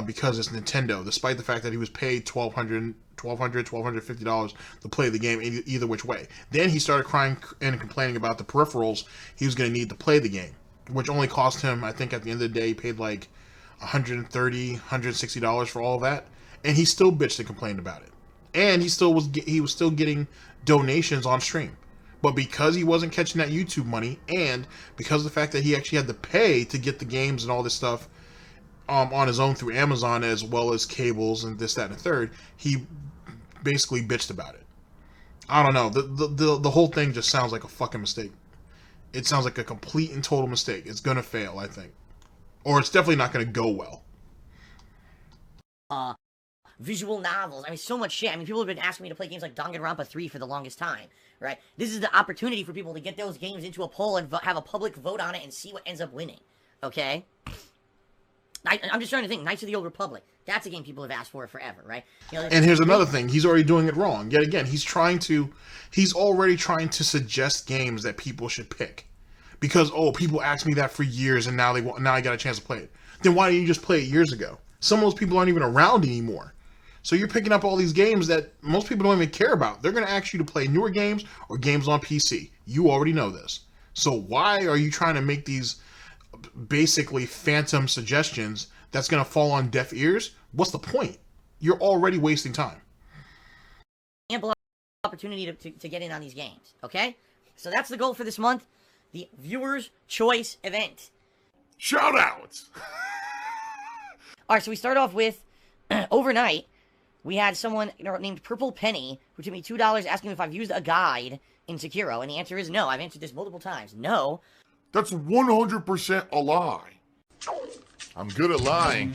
because it's Nintendo, despite the fact that he was paid $1,250 to play the game either which way. Then he started crying and complaining about the peripherals he was going to need to play the game, which only cost him, I think at the end of the day, he paid like $130, $160 for all of that, and he still bitched and complained about it. And he was still getting donations on stream. But because he wasn't catching that YouTube money, and because of the fact that he actually had to pay to get the games and all this stuff on his own through Amazon, as well as cables and this, that, and the third, he basically bitched about it. I don't know. The whole thing just sounds like a fucking mistake. It sounds like a complete and total mistake. It's gonna fail, I think. Or it's definitely not gonna go well. Visual novels. I mean, so much shit. I mean, people have been asking me to play games like Danganronpa 3 for the longest time, right? This is the opportunity for people to get those games into a poll and have a public vote on it and see what ends up winning, okay? I'm just trying to think. Knights of the Old Republic. That's a game people have asked for forever, right? You know, and here's another thing. He's already doing it wrong. Yet again, he's already trying to suggest games that people should pick. Because, oh, people asked me that for years and now I got a chance to play it. Then why didn't you just play it years ago? Some of those people aren't even around anymore. So you're picking up all these games that most people don't even care about. They're going to ask you to play newer games or games on PC. You already know this. So why are you trying to make these basically phantom suggestions that's going to fall on deaf ears? What's the point? You're already wasting time. Ample opportunity to get in on these games, okay? So that's the goal for this month. The Viewer's Choice event. Shout outs! Alright, so we start off with, overnight, we had someone named Purple Penny who took me $2 asking me if I've used a guide in Sekiro, and the answer is no. I've answered this multiple times. No. That's 100% a lie. I'm good at lying.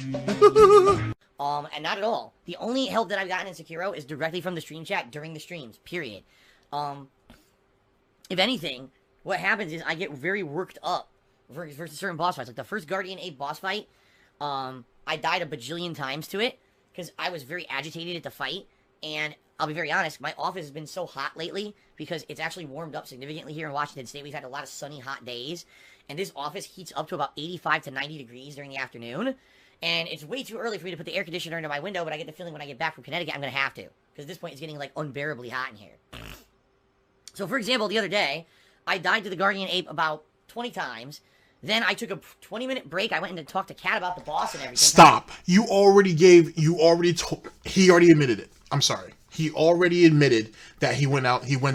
And not at all. The only help that I've gotten in Sekiro is directly from the stream chat during the streams, period. If anything, what happens is I get very worked up versus certain boss fights. Like the first Guardian Ape boss fight, I died a bajillion times to it, because I was very agitated at the fight, and I'll be very honest, my office has been so hot lately, because it's actually warmed up significantly here in Washington State. We've had a lot of sunny, hot days, and this office heats up to about 85 to 90 degrees during the afternoon, and it's way too early for me to put the air conditioner into my window, but I get the feeling when I get back from Connecticut, I'm going to have to, because at this point it's getting, like, unbearably hot in here. So, for example, the other day, I died to the Guardian Ape about 20 times. Then I took a 20-minute break. I went in to talk to Kat about the boss and everything. Stop. He already admitted it. I'm sorry. He already admitted that he went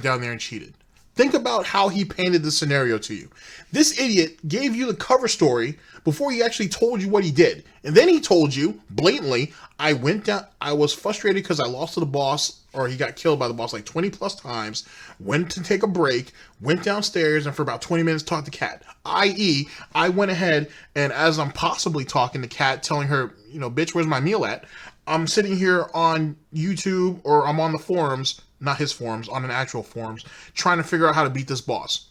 down there and cheated. Think about how he painted the scenario to you. This idiot gave you the cover story before he actually told you what he did. And then he told you, blatantly, I was frustrated because I lost to the boss, or he got killed by the boss like 20 plus times, went to take a break, went downstairs, and for about 20 minutes talked to Kat. I.e., I went ahead, and as I'm possibly talking to Kat, telling her, bitch, where's my meal at? I'm sitting here on YouTube, or I'm on the forums, not his forums, on an actual forums, trying to figure out how to beat this boss.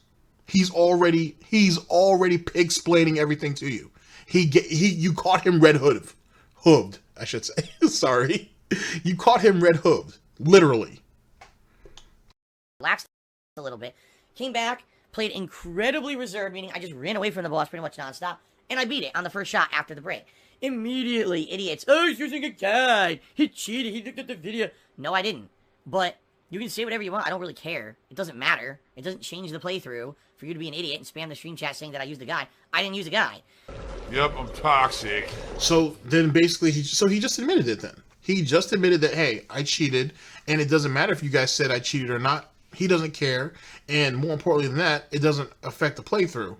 He's already pig-splaining everything to you. You caught him hooved, I should say. Sorry. You caught him red-hooved. Literally. Relaxed a little bit. Came back, played incredibly reserved, meaning I just ran away from the boss pretty much nonstop, and I beat it on the first shot after the break. Immediately, idiots. Oh, he's using a guide. He cheated. He looked at the video. No, I didn't. But you can say whatever you want. I don't really care. It doesn't matter. It doesn't change the playthrough for you to be an idiot and spam the stream chat saying that I used a guide. I didn't use a guide. Yep, I'm toxic. So then basically, he just admitted it then. He just admitted that, hey, I cheated, and it doesn't matter if you guys said I cheated or not. He doesn't care, and more importantly than that, it doesn't affect the playthrough.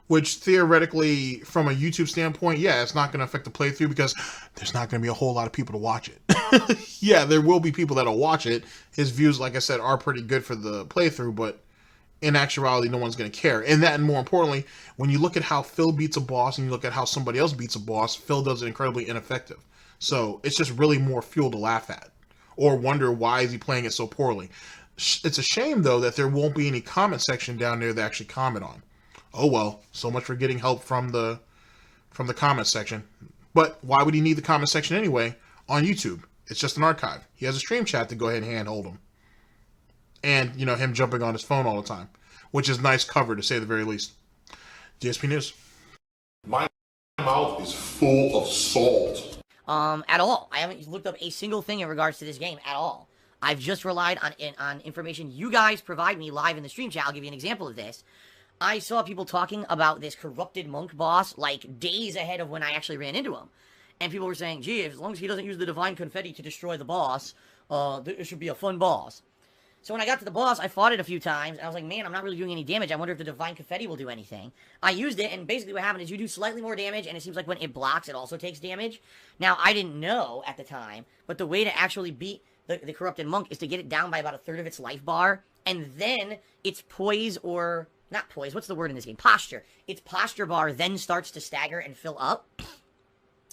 Which, theoretically, from a YouTube standpoint, yeah, it's not going to affect the playthrough because there's not going to be a whole lot of people to watch it. Yeah, there will be people that'll watch it. His views, like I said, are pretty good for the playthrough, but in actuality, no one's going to care. And that, and more importantly, when you look at how Phil beats a boss and you look at how somebody else beats a boss, Phil does it incredibly ineffective. So it's just really more fuel to laugh at or wonder why is he playing it so poorly. It's a shame, though, that there won't be any comment section down there to actually comment on. Oh well, so much for getting help from the comment section. But why would he need the comment section anyway on YouTube? It's just an archive. He has a stream chat to go ahead and handhold him. And, you know, him jumping on his phone all the time, which is nice cover to say the very least. DSP News. My mouth is full of salt. At all. I haven't looked up a single thing in regards to this game at all. I've just relied on information you guys provide me live in the stream chat. I'll give you an example of this. I saw people talking about this corrupted monk boss like days ahead of when I actually ran into him. And people were saying, gee, as long as he doesn't use the divine confetti to destroy the boss, it should be a fun boss. So when I got to the boss, I fought it a few times, and I was like, man, I'm not really doing any damage. I wonder if the divine confetti will do anything. I used it, and basically what happened is you do slightly more damage, and it seems like when it blocks, it also takes damage. Now, I didn't know at the time, but the way to actually beat the corrupted monk is to get it down by about a third of its life bar, and then its poise, or not poise, what's the word in this game? Posture. Its posture bar then starts to stagger and fill up.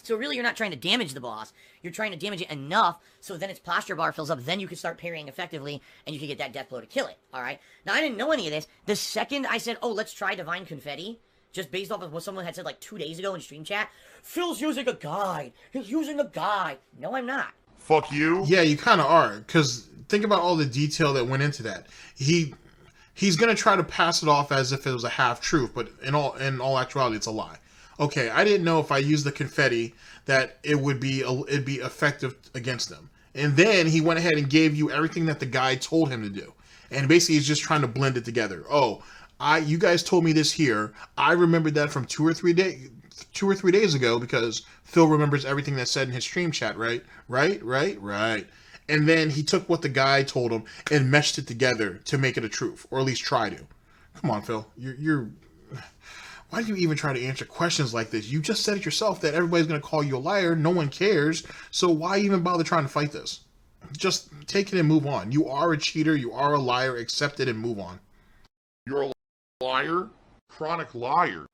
So really, you're not trying to damage the boss. You're trying to damage it enough so then its posture bar fills up. Then you can start parrying effectively, and you can get that death blow to kill it. All right? Now, I didn't know any of this. The second I said, oh, let's try Divine Confetti, just based off of what someone had said like 2 days ago in stream chat, Phil's using a guide. He's using a guide. No, I'm not. Fuck you. Yeah, you kind of are, because think about all the detail that went into that. He's going to try to pass it off as if it was a half-truth, but in all actuality, it's a lie. Okay, I didn't know if I used the confetti that it'd be effective against them. And then he went ahead and gave you everything that the guy told him to do. And basically he's just trying to blend it together. Oh, you guys told me this here. I remembered that from 2 or 3 days ago because Phil remembers everything that's said in his stream chat, right? Right. And then he took what the guy told him and meshed it together to make it a truth, or at least try to. Come on, Phil. You're why do you even try to answer questions like this? You just said it yourself that everybody's going to call you a liar. No one cares. So why even bother trying to fight this? Just take it and move on. You are a cheater. You are a liar. Accept it and move on. You're a liar. Chronic liar.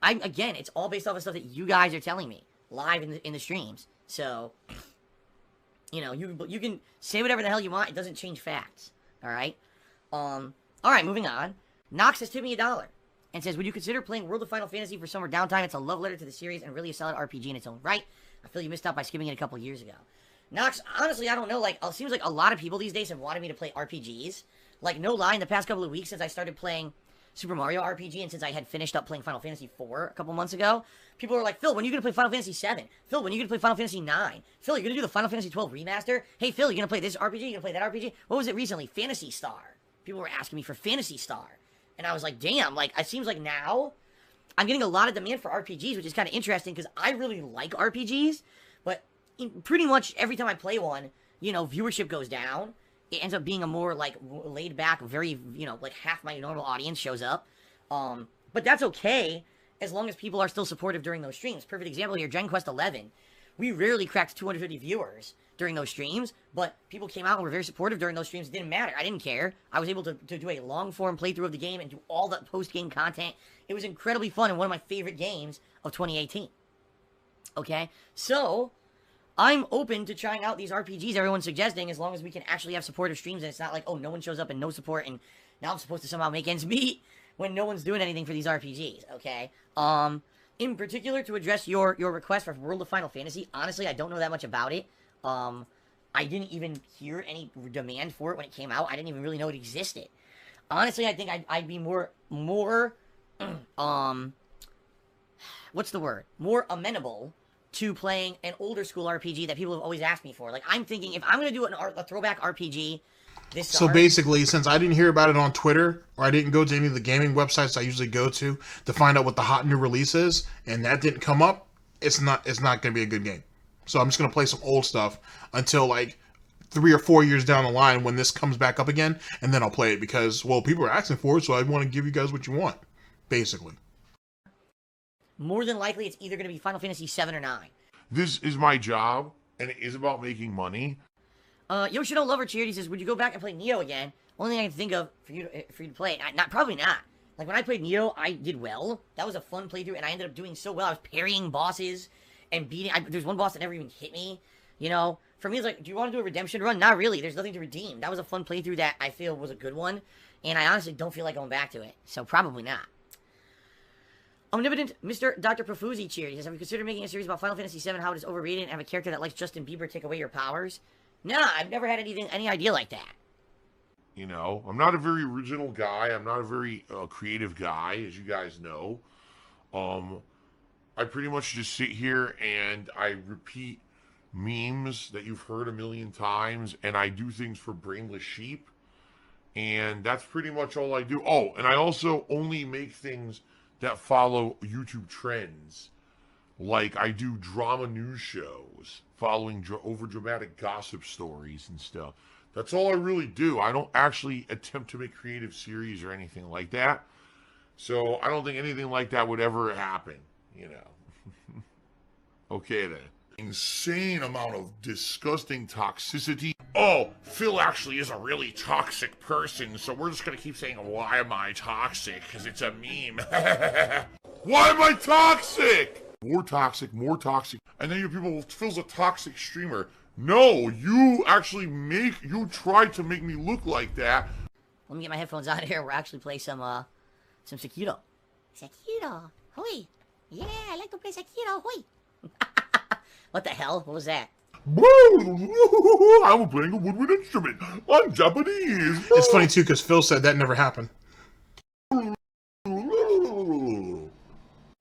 Again, it's all based off of stuff that you guys are telling me live in the streams. So, you know, you can say whatever the hell you want. It doesn't change facts. All right? All right, moving on. Nox has tipped me $1. And says, would you consider playing World of Final Fantasy for summer downtime? It's a love letter to the series and really a solid RPG in its own right. I feel you missed out by skipping it a couple years ago. Nox, honestly, I don't know. Like, it seems like a lot of people these days have wanted me to play RPGs. Like, no lie, in the past couple of weeks since I started playing Super Mario RPG and since I had finished up playing Final Fantasy IV a couple months ago, people were like, Phil, when are you going to play Final Fantasy VII? Phil, when are you going to play Final Fantasy IX? Phil, you're going to do the Final Fantasy XII remaster? Hey, Phil, you're going to play this RPG? You're going to play that RPG? What was it recently? Phantasy Star. People were asking me for Phantasy Star. And I was like, damn, like, it seems like now I'm getting a lot of demand for RPGs, which is kind of interesting because I really like RPGs, but pretty much every time I play one, you know, viewership goes down. It ends up being a more, like, laid-back, very, you know, like, half my normal audience shows up. But that's okay as long as people are still supportive during those streams. Perfect example here, Dragon Quest XI. We rarely cracked 250 viewers during those streams, but people came out and were very supportive during those streams. It didn't matter. I didn't care. I was able to do a long-form playthrough of the game and do all the post-game content. It was incredibly fun and one of my favorite games of 2018. Okay? So, I'm open to trying out these RPGs everyone's suggesting as long as we can actually have supportive streams and it's not like, oh, no one shows up and no support and now I'm supposed to somehow make ends meet when no one's doing anything for these RPGs, okay? In particular, to address your request for World of Final Fantasy, honestly, I don't know that much about it. I didn't even hear any demand for it when it came out. I didn't even really know it existed. Honestly, I think I'd be more, what's the word? More amenable to playing an older school RPG that people have always asked me for. Like, I'm thinking, if I'm going to do a throwback RPG this So summer, basically, since I didn't hear about it on Twitter, or I didn't go to any of the gaming websites I usually go to find out what the hot new release is, and that didn't come up, it's not going to be a good game. So I'm just going to play some old stuff until like 3 or 4 years down the line when this comes back up again, and then I'll play it because, well, people are asking for it, so I want to give you guys what you want, basically. more than likely it's either going to be Final Fantasy 7 or 9. This is my job, and it is about making money. Yoshino Lover Charity says, would you go back and play Neo again? Only thing I can think of for you to play it. Probably not. Like, when I played Neo, I did well. That was a fun playthrough, and I ended up doing so well. I was parrying bosses and beating... There's one boss that never even hit me, you know? For me, it's like, do you want to do a redemption run? Not really. There's nothing to redeem. That was a fun playthrough that I feel was a good one, and I honestly don't feel like going back to it. So, probably not. Omnipotent Mr. Dr. Profusi cheer. He says, have you considered making a series about Final Fantasy VII, how it is overrated, and have a character that likes Justin Bieber take away your powers? Nah, I've never had any idea like that. You know, I'm not a very original guy. I'm not a very creative guy, as you guys know. I pretty much just sit here and I repeat memes that you've heard a million times, and I do things for brainless sheep. And that's pretty much all I do. Oh, and I also only make things that follow YouTube trends. Like I do drama news shows following over-dramatic gossip stories and stuff. That's all I really do. I don't actually attempt to make creative series or anything like that. So I don't think anything like that would ever happen, you know. Okay then. Insane amount of disgusting toxicity. Oh, Phil actually is a really toxic person, so we're just gonna keep saying, why am I toxic? Because it's a meme. Why am I toxic? More toxic, more toxic. And then you people, Phil's a toxic streamer. No, you tried to make me look like that. Let me get my headphones out of here. We'll actually play some Sekiro. Sekiro, hoi. Yeah, I like to play Sekiro, hoi. What the hell? What was that? I'm playing a woodwind instrument. I'm Japanese. It's funny too because Phil said that never happened.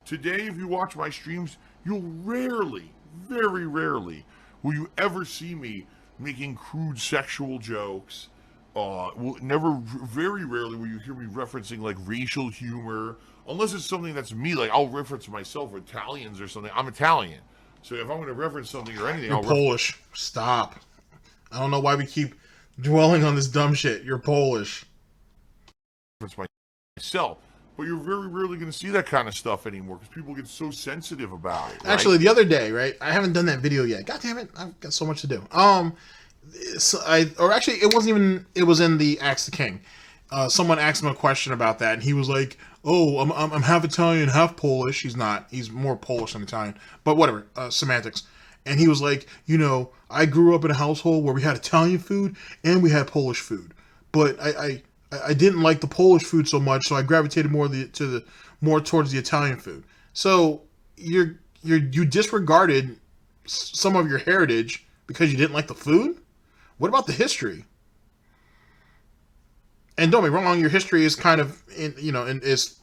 Today, if you watch my streams, you'll rarely, very rarely, will you ever see me making crude sexual jokes. Very rarely will you hear me referencing like racial humor, unless it's something that's me. Like I'll reference myself or Italians or something. I'm Italian. So if I'm going to reference something or anything, You're Polish. Stop. I don't know why we keep dwelling on this dumb shit. You're Polish. Reference myself. But you're very rarely going to see that kind of stuff anymore because people get so sensitive about it. Right? Actually, the other day, right? I haven't done that video yet. God damn it. I've got so much to do. It wasn't even, it was in the Ask the King. Someone asked him a question about that, and he was like, "Oh, I'm half Italian, half Polish." He's not. He's more Polish than Italian, but whatever. Semantics. And he was like, "You know, I grew up in a household where we had Italian food and we had Polish food, but I didn't like the Polish food so much, so I gravitated more towards the Italian food." So you disregarded some of your heritage because you didn't like the food. What about the history? And don't be wrong, your history is kind of is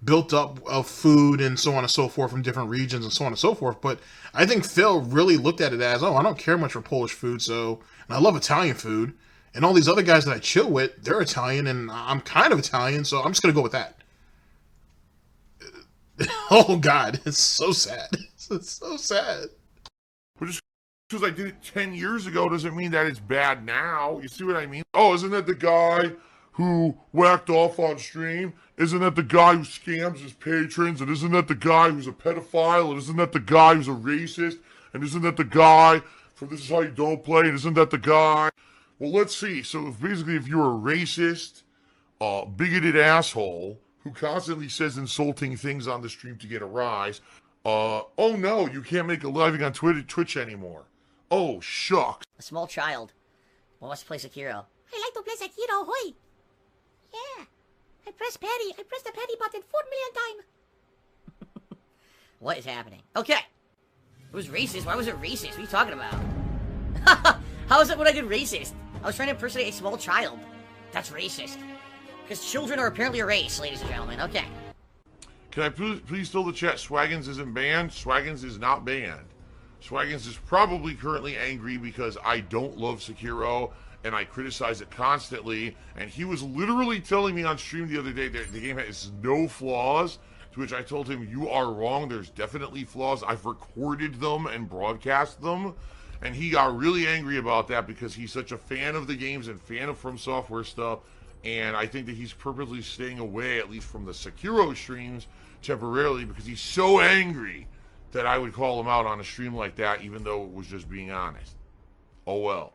built up of food and so on and so forth from different regions and so on and so forth. But I think Phil really looked at it as, oh, I don't care much for Polish food, and I love Italian food. And all these other guys that I chill with, they're Italian, and I'm kind of Italian, so I'm just gonna go with that. Oh God, it's so sad. It's so sad. But just because I did it 10 years ago doesn't mean that it's bad now. You see what I mean? Oh, isn't that the guy who whacked off on stream? Isn't that the guy who scams his patrons? And isn't that the guy who's a pedophile? And isn't that the guy who's a racist? And isn't that the guy from This Is How You Don't Play? And isn't that the guy? Well, let's see. So if you're a racist, bigoted asshole who constantly says insulting things on the stream to get a rise, oh no, you can't make a living on Twitch anymore. Oh, shucks. A small child wants to play Sekiro. I like to play Sekiro, hoi. Yeah. I press the petty button 4 million times. What is happening? Okay. It was racist. Why was it racist? What are you talking about? How is it when I did racist? I was trying to impersonate a small child. That's racist. Because children are apparently a race, ladies and gentlemen. Okay. Can I please tell the chat Swagginz isn't banned? Swagginz is not banned. Swagginz is probably currently angry because I don't love Sekiro and I criticize it constantly. And he was literally telling me on stream the other day that the game has no flaws, to which I told him, you are wrong. There's definitely flaws. I've recorded them and broadcast them. And he got really angry about that because he's such a fan of the games and fan of From Software stuff. And I think that he's purposely staying away, at least from the Sekiro streams, temporarily, because he's so angry that I would call him out on a stream like that, even though it was just being honest. Oh well.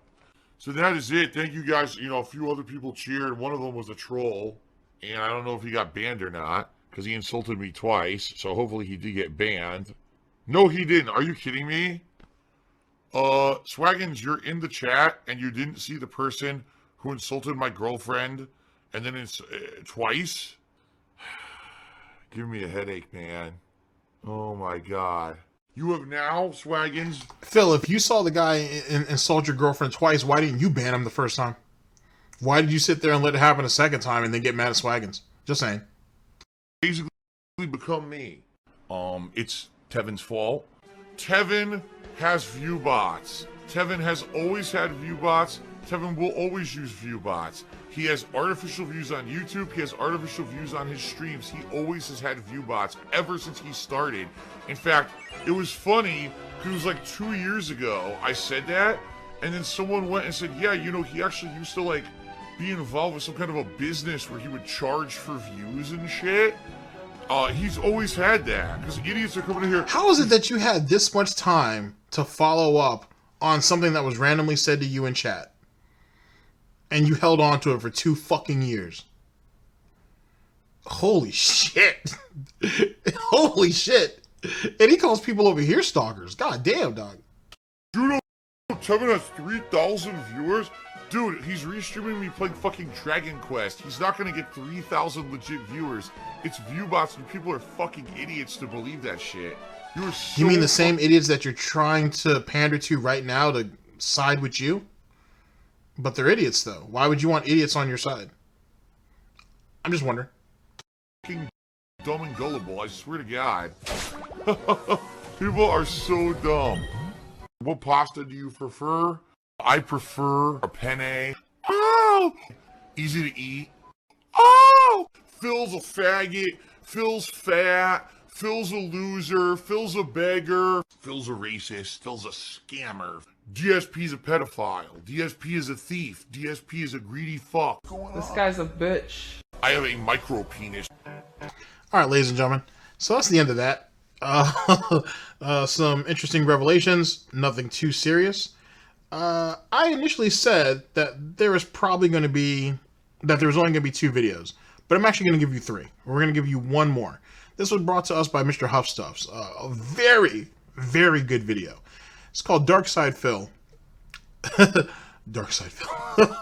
So that is it. Thank you guys. You know, a few other people cheered. One of them was a troll. And I don't know if he got banned or not, because he insulted me twice. So hopefully he did get banned. No, he didn't. Are you kidding me? Swagginz, you're in the chat, and you didn't see the person who insulted my girlfriend, and then it's twice? Give me a headache, man. Oh my god. You have now, Swagginz. Phil, if you saw the guy insult your girlfriend twice, why didn't you ban him the first time? Why did you sit there and let it happen a second time and then get mad at Swagginz? Just saying. Basically become me. It's Tevin's fault. Tevin has view bots. Tevin has always had view bots. Tevin will always use view bots. He has artificial views on YouTube. He has artificial views on his streams. He always has had view bots ever since he started. In fact, it was funny because it was like 2 years ago I said that, and then someone went and said, yeah, you know, he actually used to like be involved with some kind of a business where he would charge for views and shit. He's always had that because idiots are coming in here. How is it that you had this much time to follow up on something that was randomly said to you in chat? And you held on to it for 2 fucking years. Holy shit. Holy shit. And he calls people over here stalkers. God damn, dog. You know, Tevin has 3,000 viewers? Dude, he's restreaming me playing fucking Dragon Quest. He's not gonna get 3,000 legit viewers. It's view bots and people are fucking idiots to believe that shit. You mean the same idiots that you're trying to pander to right now to side with you? But they're idiots, though. Why would you want idiots on your side? I'm just wondering. Fucking dumb and gullible, I swear to God. People are so dumb. What pasta do you prefer? I prefer a penne. Oh! Easy to eat. Oh! Phil's a faggot. Phil's fat. Phil's a loser. Phil's a beggar. Phil's a racist. Phil's a scammer. DSP's a pedophile. DSP is a thief. DSP is a greedy fuck. This guy's a bitch. I have a micro penis. Alright, ladies and gentlemen. So that's the end of that. Some interesting revelations. Nothing too serious. I initially said that there was probably going to be... that there was only going to be 2 videos. But I'm actually going to give you 3. We're going to give you 1 more. This was brought to us by Mr. Huffstuffs. A very, very good video. It's called Dark Side Phil. Dark Side Phil.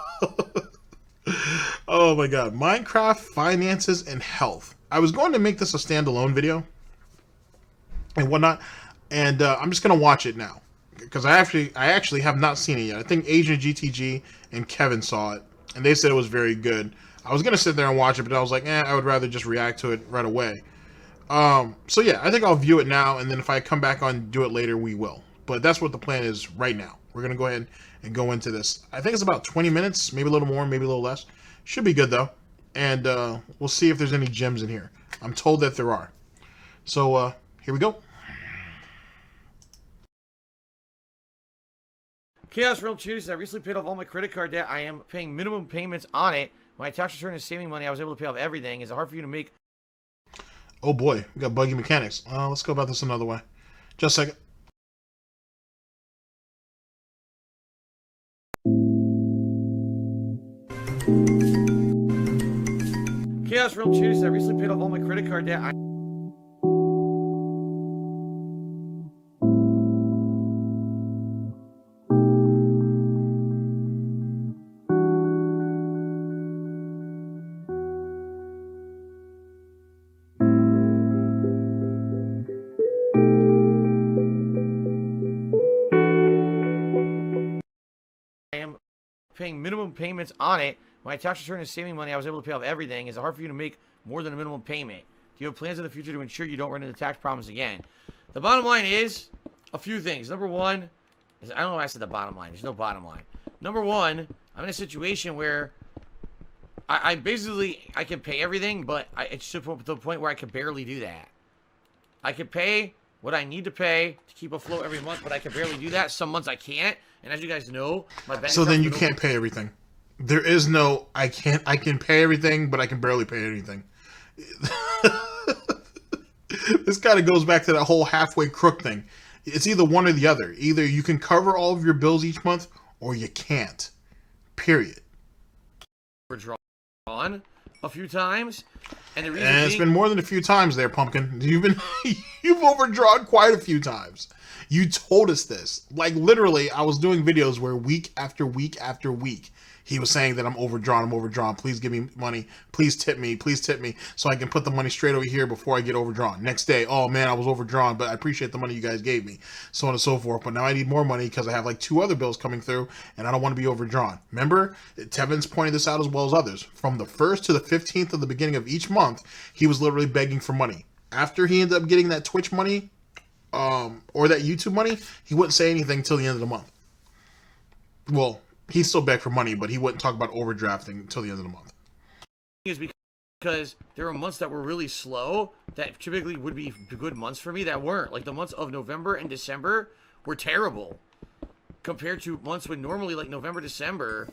Oh my god. Minecraft, finances, and health. I was going to make this a standalone video and whatnot, and I'm just going to watch it now. Because I actually have not seen it yet. I think Agent GTG and Kevin saw it, and they said it was very good. I was going to sit there and watch it, but I was like, I would rather just react to it right away. So yeah, I think I'll view it now, and then if I come back on and do it later, we will. But that's what the plan is right now. We're going to go ahead and go into this. I think it's about 20 minutes, maybe a little more, maybe a little less. Should be good, though. And we'll see if there's any gems in here. I'm told that there are. So here we go. Chaos Realm Tuesday. I recently paid off all my credit card debt. I am paying minimum payments on it. My tax return is saving money. I was able to pay off everything. Is it hard for you to make? Oh boy, we got buggy mechanics. Let's go about this another way. Just a second. Chaos Realm Tuesday. I recently paid off all my credit card debt. Paying minimum payments on it. My tax return is saving money. I was able to pay off everything. Is it hard for you to make more than a minimum payment? Do you have plans in the future to ensure you don't run into tax problems again? The bottom line is a few things. Number one is, I don't know why I said the bottom line. There's no bottom line. Number one, I'm in a situation where I basically, I can pay everything, but it's to the point where I can barely do that. I can pay what I need to pay to keep afloat every month, but I can barely do that. Some months I can't. And as you guys know, my bank So then you can't pay everything. There is no, I can pay everything, but I can barely pay anything. This kind of goes back to that whole halfway crook thing. It's either one or the other. Either you can cover all of your bills each month, or you can't. Period. Drawn a few times. And the reason And it's been more than a few times there, Pumpkin. You've overdrawn quite a few times. You told us this. Like, literally, I was doing videos where week after week after week, he was saying that I'm overdrawn. Please give me money. Please tip me, so I can put the money straight over here before I get overdrawn. Next day, oh man, I was overdrawn, but I appreciate the money you guys gave me, so on and so forth. But now I need more money because I have like 2 other bills coming through, and I don't want to be overdrawn. Remember, Tevin's pointed this out as well as others. From the 1st to the 15th of the beginning of each month, he was literally begging for money. After he ended up getting that Twitch money, or that YouTube money, he wouldn't say anything until the end of the month. Well, he still begged for money, but he wouldn't talk about overdrafting until the end of the month. Is because there were months that were really slow that typically would be good months for me that weren't. Like the months of November and December were terrible compared to months when normally like November, December,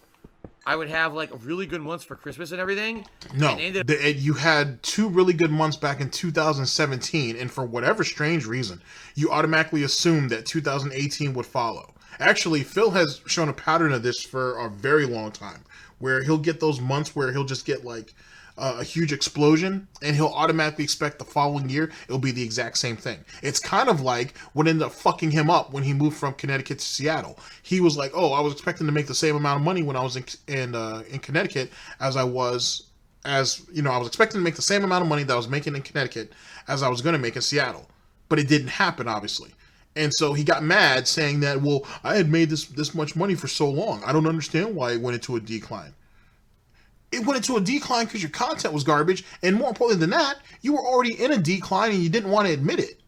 I would have like really good months for Christmas and everything. No, and you had 2 really good months back in 2017, and for whatever strange reason, you automatically assumed that 2018 would follow. Actually, Phil has shown a pattern of this for a very long time, where he'll get those months where he'll just get like a huge explosion, and he'll automatically expect the following year it'll be the exact same thing. It's kind of like what ended up fucking him up when he moved from Connecticut to Seattle. He was like, "Oh, I was expecting to make the same amount of money when I was in Connecticut as I was expecting to make the same amount of money that I was making in Connecticut as I was going to make in Seattle, but it didn't happen, obviously." And so he got mad, saying that, well, I had made this much money for so long. I don't understand why it went into a decline. It went into a decline because your content was garbage, and more importantly than that, you were already in a decline and you didn't want to admit it.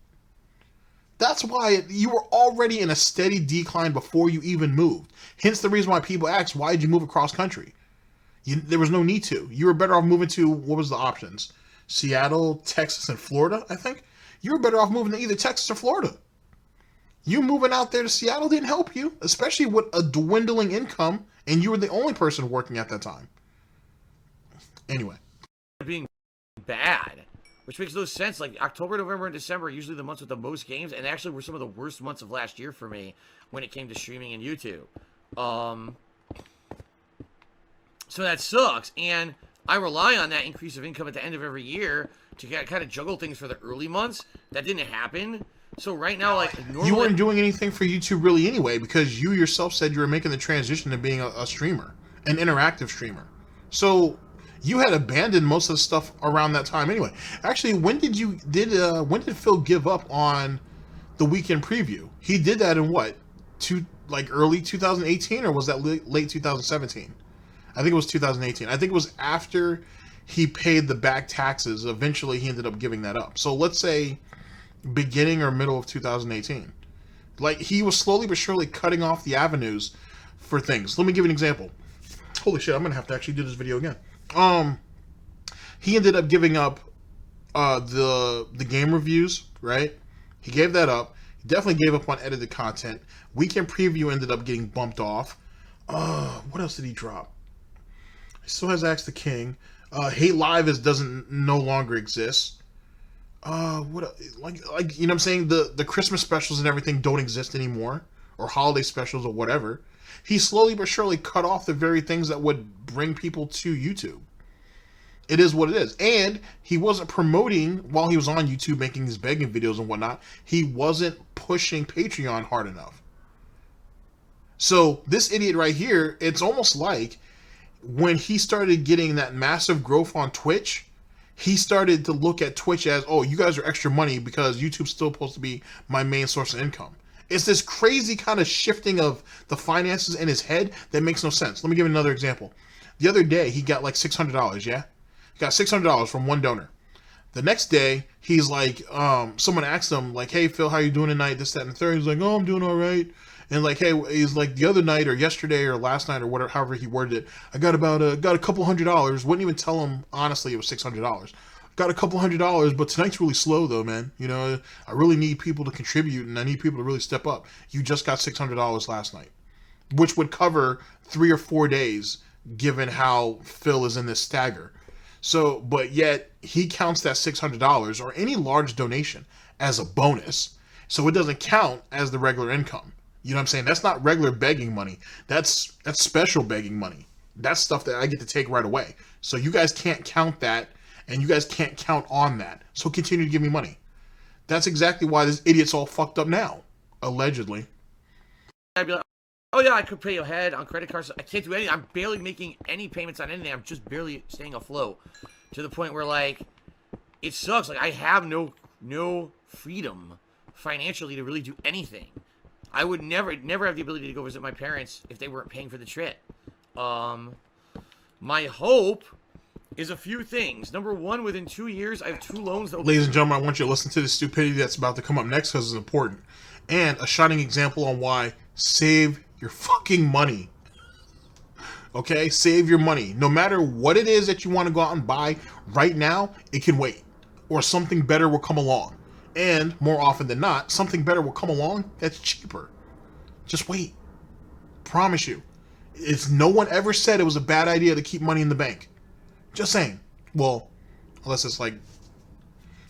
That's why you were already in a steady decline before you even moved. Hence the reason why people ask, why did you move across country? There was no need to. You were better off moving to, what was the options? Seattle, Texas, and Florida, I think? You were better off moving to either Texas or Florida. You moving out there to Seattle didn't help you, especially with a dwindling income, and you were the only person working at that time. Anyway. Being bad, which makes no sense. Like October, November, and December are usually the months with the most games, and actually were some of the worst months of last year for me when it came to streaming and YouTube. So that sucks, and I rely on that increase of income at the end of every year to kind of juggle things for the early months. That didn't happen. So right now, like, normally, you weren't doing anything for YouTube really anyway, because you yourself said you were making the transition to being a streamer, an interactive streamer. So you had abandoned most of the stuff around that time anyway. Actually, when did Phil give up on the weekend preview? He did that in what? Early 2018, or was that late 2017? I think it was 2018. I think it was after he paid the back taxes. Eventually, he ended up giving that up. So let's say beginning or middle of 2018. Like, he was slowly but surely cutting off the avenues for things. Let me give you an example. Holy shit, I'm gonna have to actually do this video again. He ended up giving up the game reviews, right? He gave that up. He definitely gave up on edited content. Weekend preview ended up getting bumped off. What else did he drop? He still has Axe the King. Hate Live doesn't no longer exist. What, like you know what I'm saying? The Christmas specials and everything don't exist anymore, or holiday specials or whatever. He slowly but surely cut off the very things that would bring people to YouTube. It is what it is. And he wasn't promoting while he was on YouTube making his begging videos and whatnot. He wasn't pushing Patreon hard enough. So this idiot right here, it's almost like when he started getting that massive growth on Twitch, he started to look at Twitch as, oh, you guys are extra money because YouTube's still supposed to be my main source of income. It's this crazy kind of shifting of the finances in his head that makes no sense. Let me give you another example. The other day, he got like $600, yeah? He got $600 from one donor. The next day, he's like, someone asked him, like, hey, Phil, how you doing tonight? This, that, and the third. He's like, oh, I'm doing all right. And like, hey, he's like, the other night or yesterday or last night or whatever, however he worded it, I got got a couple $100. Wouldn't even tell him, honestly, it was $600. Got a couple $100, but tonight's really slow though, man. You know, I really need people to contribute and I need people to really step up. You just got $600 last night, which would cover 3 or 4 days given how Phil is in this stagger. So, but yet he counts that $600 or any large donation as a bonus. So it doesn't count as the regular income. You know what I'm saying? That's not regular begging money. That's special begging money. That's stuff that I get to take right away. So you guys can't count that And you guys can't count on that. So continue to give me money. That's exactly why this idiot's all fucked up now. Allegedly. I'd be like, oh yeah, I could pay ahead on credit cards. I can't do anything. I'm barely making any payments on anything. I'm just barely staying afloat. To the point where, like, it sucks. Like, I have no freedom financially to really do anything. I would never have the ability to go visit my parents if they weren't paying for the trip. My hope is a few things. Number one, within 2 years, I have 2 loans that will... Ladies and gentlemen, I want you to listen to the stupidity that's about to come up next because it's important. And a shining example on why save your fucking money. Okay? Save your money. No matter what it is that you want to go out and buy right now, it can wait. Or something better will come along. And more often than not, something better will come along that's cheaper. Just wait. Promise you. It's no one ever said it was a bad idea to keep money in the bank. Just saying. Well, unless it's like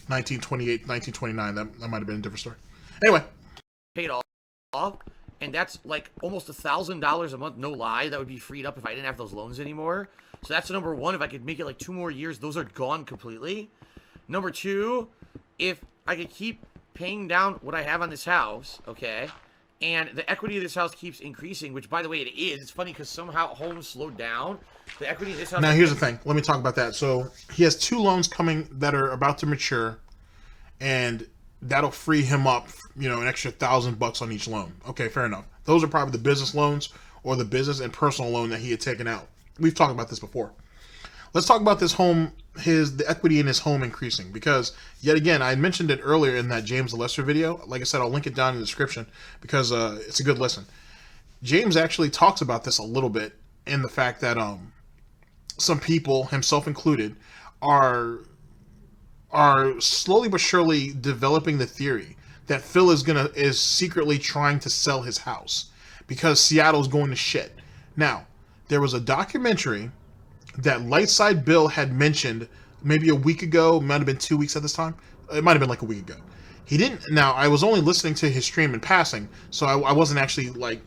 1928, 1929. That might have been a different story. Anyway. Paid off. And that's like almost $1,000 a month, no lie. That would be freed up if I didn't have those loans anymore. So that's number one. If I could make it like 2 more years, those are gone completely. Number 2, if I could keep paying down what I have on this house, okay, and the equity of this house keeps increasing, which, by the way, it is. It's funny because somehow homes slowed down. The equity of this house... Now, here's the thing. Let me talk about that. So, he has 2 loans coming that are about to mature, and that'll free him up, you know, an extra $1,000 on each loan. Okay, fair enough. Those are probably the business loans or the business and personal loan that he had taken out. We've talked about this before. Let's talk about this home, the equity in his home increasing, because yet again, I mentioned it earlier in that James the Lester video. Like I said, I'll link it down in the description because it's a good listen. James actually talks about this a little bit in the fact that some people, himself included, are slowly but surely developing the theory that Phil is secretly trying to sell his house because Seattle's going to shit. Now, there was a documentary that Lightside Bill had mentioned maybe a week ago, might have been 2 weeks at this time. It might have been like a week ago. He didn't. Now, I was only listening to his stream in passing, so I wasn't actually like,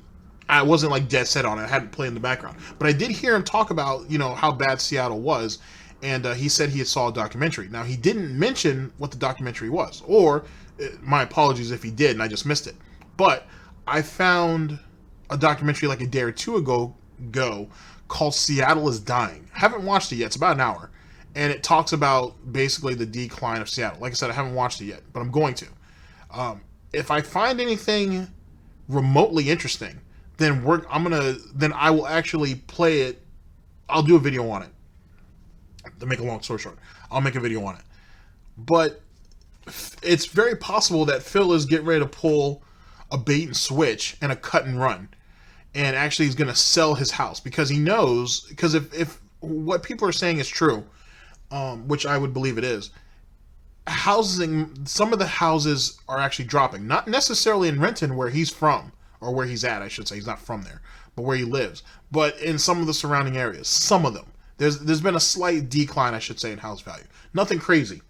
I wasn't like dead set on it. I hadn't played in the background, but I did hear him talk about, you know, how bad Seattle was, and he said he had saw a documentary. Now, he didn't mention what the documentary was, or my apologies if he did and I just missed it. But I found a documentary like a day or 2 ago called Seattle is Dying. Haven't watched it yet. It's about an hour. And it talks about basically the decline of Seattle. Like I said, I haven't watched it yet, but I'm going to. If I find anything remotely interesting, then I will actually play it. I'll do a video on it. To make a long story short, I'll make a video on it. But it's very possible that Phil is getting ready to pull a bait and switch and a cut and run. And actually he's going to sell his house because he knows, because if what people are saying is true, which I would believe it is, some of the houses are actually dropping. Not necessarily in Renton where he's from, or where he's at, I should say. He's not from there, but where he lives. But in some of the surrounding areas, some of them. There's been a slight decline, I should say, in house value. Nothing crazy.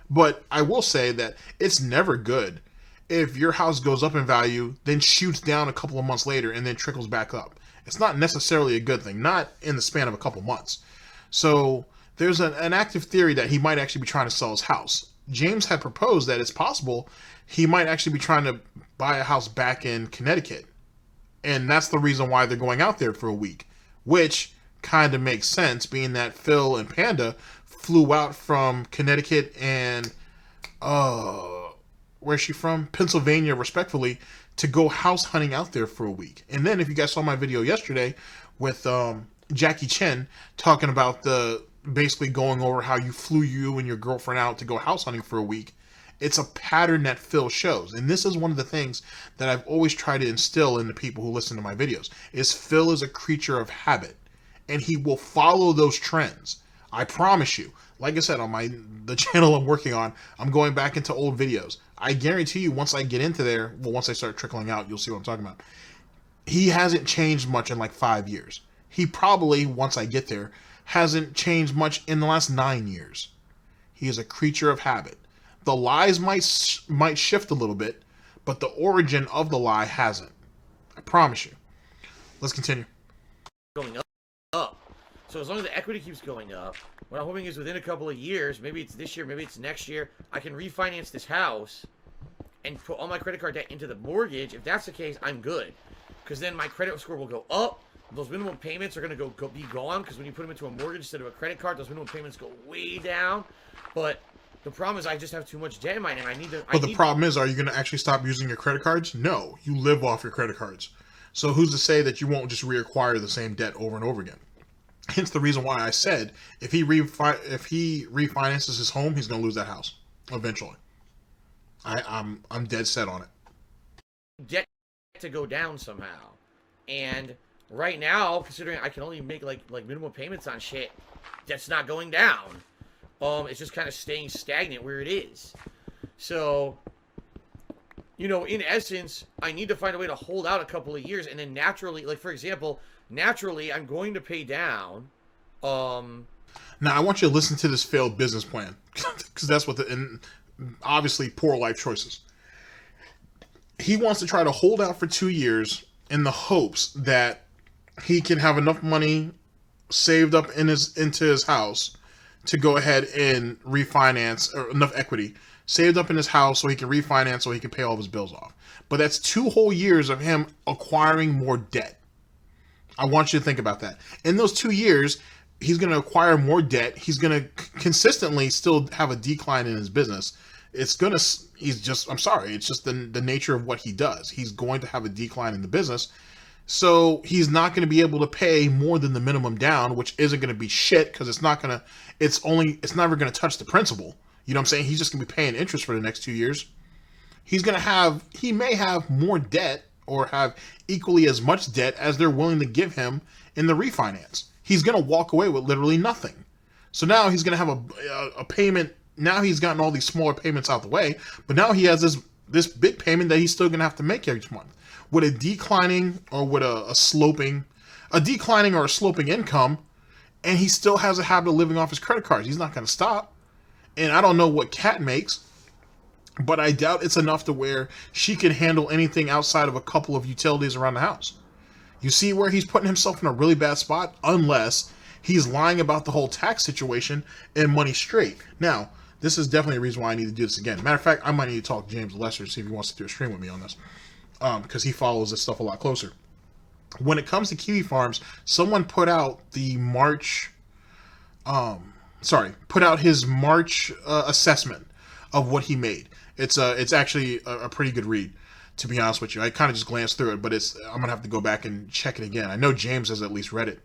But I will say that it's never good if your house goes up in value, then shoots down a couple of months later, and then trickles back up. It's not necessarily a good thing, not in the span of a couple months. So there's an active theory that he might actually be trying to sell his house. James had proposed that it's possible he might actually be trying to buy a house back in Connecticut. And that's the reason why they're going out there for a week, which kind of makes sense, being that Phil and Panda flew out from Connecticut and where's she from? Pennsylvania, respectfully, to go house hunting out there for a week. And then, if you guys saw my video yesterday with Jackie Chen talking about basically going over how you flew you and your girlfriend out to go house hunting for a week, it's a pattern that Phil shows. And this is one of the things that I've always tried to instill in the people who listen to my videos, is Phil is a creature of habit. And he will follow those trends. I promise you. Like I said, on the channel I'm working on, I'm going back into old videos. I guarantee you, once I get into there, well, once I start trickling out, you'll see what I'm talking about. He hasn't changed much in like 5 years. He probably, once I get there, hasn't changed much in the last 9 years. He is a creature of habit. The lies might shift a little bit, but the origin of the lie hasn't. I promise you. Let's continue. Going up. So as long as the equity keeps going up, what I'm hoping is within a couple of years, maybe it's this year, maybe it's next year, I can refinance this house and put all my credit card debt into the mortgage. If that's the case, I'm good. Because then my credit score will go up. Those minimum payments are going to be gone. Because when you put them into a mortgage instead of a credit card, those minimum payments go way down. But the problem is I just have too much debt in mine, and I need to... But the problem is, are you going to actually stop using your credit cards? No. You live off your credit cards. So who's to say that you won't just reacquire the same debt over and over again? Hence the reason why I said if he refinances his home, he's going to lose that house eventually. I'm dead set on it. Debt to go down somehow, and right now, considering I can only make like minimum payments on shit, debt's not going down. It's just kind of staying stagnant where it is. So, you know, in essence, I need to find a way to hold out a couple of years, and then naturally, like for example, naturally, I'm going to pay down. Now, I want you to listen to this failed business plan, because that's what and obviously poor life choices. He wants to try to hold out for 2 years in the hopes that he can have enough money saved up into his house to go ahead and refinance, or enough equity saved up in his house so he can refinance so he can pay all of his bills off. But that's 2 whole years of him acquiring more debt. I want you to think about that. In those 2 years, he's going to acquire more debt. He's going to consistently still have a decline in his business. It's just the nature of what he does. He's going to have a decline in the business. So he's not going to be able to pay more than the minimum down, which isn't going to be shit because it's never going to touch the principal. You know what I'm saying? He's just going to be paying interest for the next 2 years. He may have more debt or have equally as much debt as they're willing to give him in the refinance. He's going to walk away with literally nothing. So now he's going to have a payment. Now he's gotten all these smaller payments out the way, but now he has this big payment that he's still going to have to make each month. With a declining or with a declining or a sloping income, and he still has a habit of living off his credit cards. He's not going to stop. And I don't know what Kat makes, but I doubt it's enough to where she can handle anything outside of a couple of utilities around the house. You see where he's putting himself in a really bad spot, unless he's lying about the whole tax situation and money straight. Now, this is definitely a reason why I need to do this again. Matter of fact, I might need to talk to James Lester to see if he wants to do a stream with me on this, because he follows this stuff a lot closer. When it comes to Kiwi Farms, someone put out the put out his March assessment of what he made. It's actually a pretty good read, to be honest with you. I kind of just glanced through it, but I'm gonna have to go back and check it again. I know James has at least read it,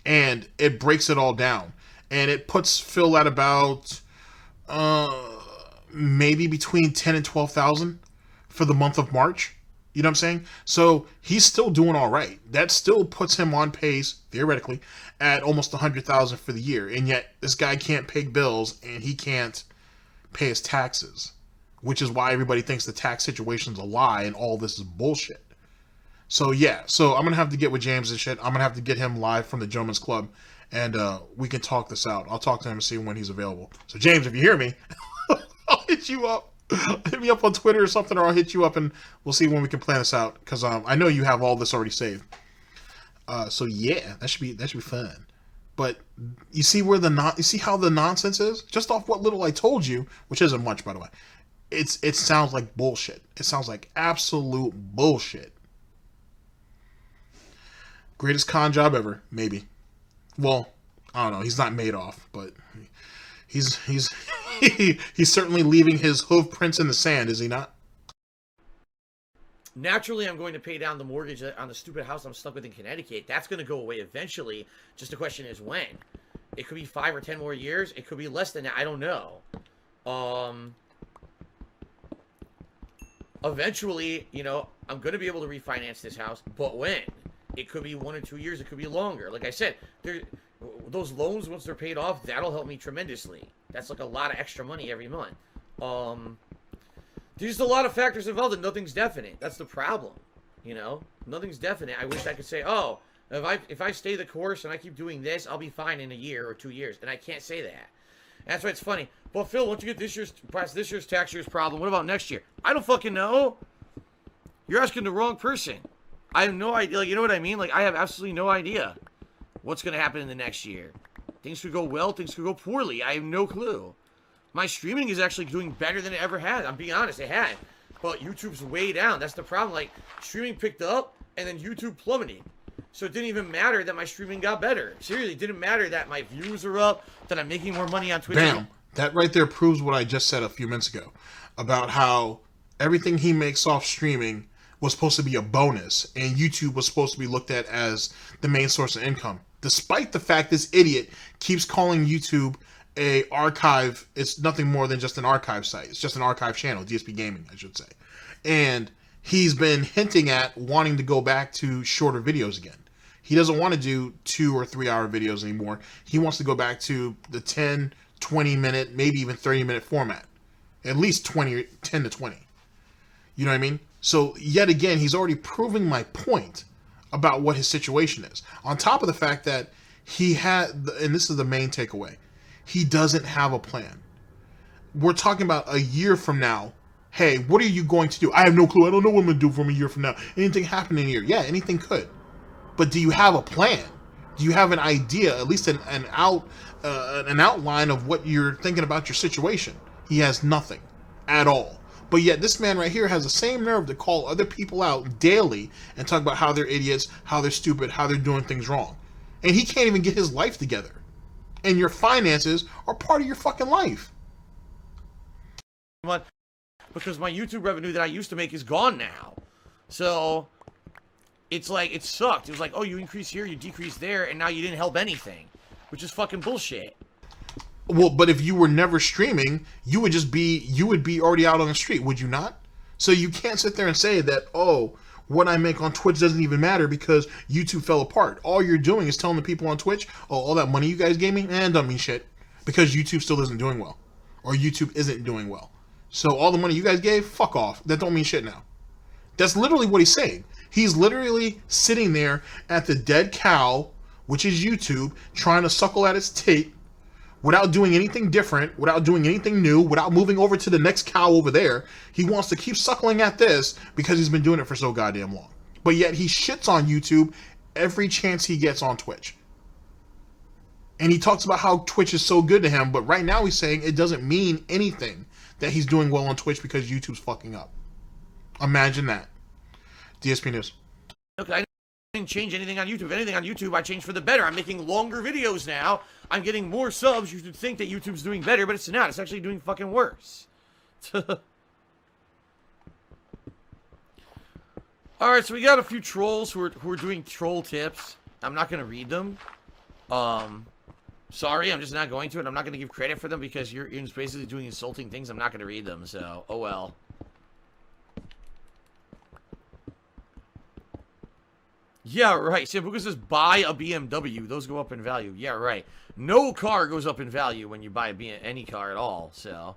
and it breaks it all down, and it puts Phil at about maybe between 10 and 12,000 for the month of March. You know what I'm saying? So he's still doing all right. That still puts him on pace, theoretically, at almost 100,000 for the year. And yet this guy can't pay bills and he can't pay his taxes, which is why everybody thinks the tax situation's a lie and all this is bullshit. So yeah, so I'm going to have to get with James and shit. I'm going to have to get him live from the Gentleman's Club, and we can talk this out. I'll talk to him and see when he's available. So James, if you hear me, I'll hit you up. Hit me up on Twitter or something, or I'll hit you up and we'll see when we can plan this out. Because I know you have all this already saved. So yeah, that should be fun. But you see you see how the nonsense is? Just off what little I told you, which isn't much, by the way. It sounds like bullshit. It sounds like absolute bullshit. Greatest con job ever, maybe. Well, I don't know. He's not Madoff, but he's he's certainly leaving his hoof prints in the sand, is he not? Naturally, I'm going to pay down the mortgage on the stupid house I'm stuck with in Connecticut. That's going to go away eventually. Just the question is when. It could be 5 or 10 more years. It could be less than that. I don't know. Eventually, you know, I'm going to be able to refinance this house, but when? It could be 1 or 2 years. It could be longer. Like I said, those loans, once they're paid off, that'll help me tremendously. That's like a lot of extra money every month. There's just a lot of factors involved and nothing's definite. That's the problem, you know? Nothing's definite. I wish I could say, oh, if I stay the course and I keep doing this, I'll be fine in a year or 2 years. And I can't say that. That's why it's funny. But Phil, once you get this year's tax year's problem, what about next year? I don't fucking know. You're asking the wrong person. I have no idea. Like, you know what I mean? Like, I have absolutely no idea what's going to happen in the next year. Things could go well, things could go poorly. I have no clue. My streaming is actually doing better than it ever had. I'm being honest, it had. But YouTube's way down. That's the problem. Like, streaming picked up, and then YouTube plummeted. So it didn't even matter that my streaming got better. Seriously, it didn't matter that my views are up, that I'm making more money on Twitch. Bam. That right there proves what I just said a few minutes ago about how everything he makes off streaming was supposed to be a bonus, and YouTube was supposed to be looked at as the main source of income. Despite the fact this idiot keeps calling YouTube a archive, it's nothing more than just an archive site. It's just an archive channel, DSP Gaming, I should say. And he's been hinting at wanting to go back to shorter videos again. He doesn't want to do 2 or 3 hour videos anymore. He wants to go back to the 10, 20 minute, maybe even 30 minute format. At least 10 to 20. You know what I mean? So yet again, he's already proving my point about what his situation is. On top of the fact that he had, and this is the main takeaway, he doesn't have a plan. We're talking about a year from now. Hey, what are you going to do? I have no clue. I don't know what I'm going to do from a year from now. Anything happen in a year? Yeah, anything could. But do you have a plan? Do you have an idea, at least an outline of what you're thinking about your situation? He has nothing at all. But yet this man right here has the same nerve to call other people out daily and talk about how they're idiots, how they're stupid, how they're doing things wrong. And he can't even get his life together. And your finances are part of your fucking life. What? Because my YouTube revenue that I used to make is gone now. So it's like, it sucked. It was like, oh, you increase here, you decrease there, and now you didn't help anything. Which is fucking bullshit. Well, but if you were never streaming, you would be already out on the street, would you not? So you can't sit there and say that, oh, what I make on Twitch doesn't even matter because YouTube fell apart. All you're doing is telling the people on Twitch, oh, all that money you guys gave me, don't mean shit. Because YouTube still isn't doing well. Or YouTube isn't doing well. So all the money you guys gave, fuck off. That don't mean shit now. That's literally what he's saying. He's literally sitting there at the dead cow, which is YouTube, trying to suckle at its tape, without doing anything different, without doing anything new, without moving over to the next cow over there. He wants to keep suckling at this because he's been doing it for so goddamn long. But yet he shits on YouTube every chance he gets on Twitch. And he talks about how Twitch is so good to him, but right now he's saying it doesn't mean anything that he's doing well on Twitch because YouTube's fucking up. Imagine that. DSP News. Look, I didn't change anything on YouTube. Anything on YouTube I changed for the better. I'm making longer videos now. I'm getting more subs. You should think that YouTube's doing better, but it's not. It's actually doing fucking worse. Alright, so we got a few trolls who are doing troll tips. I'm not going to read them. Sorry, I'm just not going to, and I'm not going to give credit for them because you're basically doing insulting things. I'm not going to read them, so, oh well. Yeah, right. Sambuca says buy a BMW. Those go up in value. Yeah, right. No car goes up in value when you buy any car at all, so.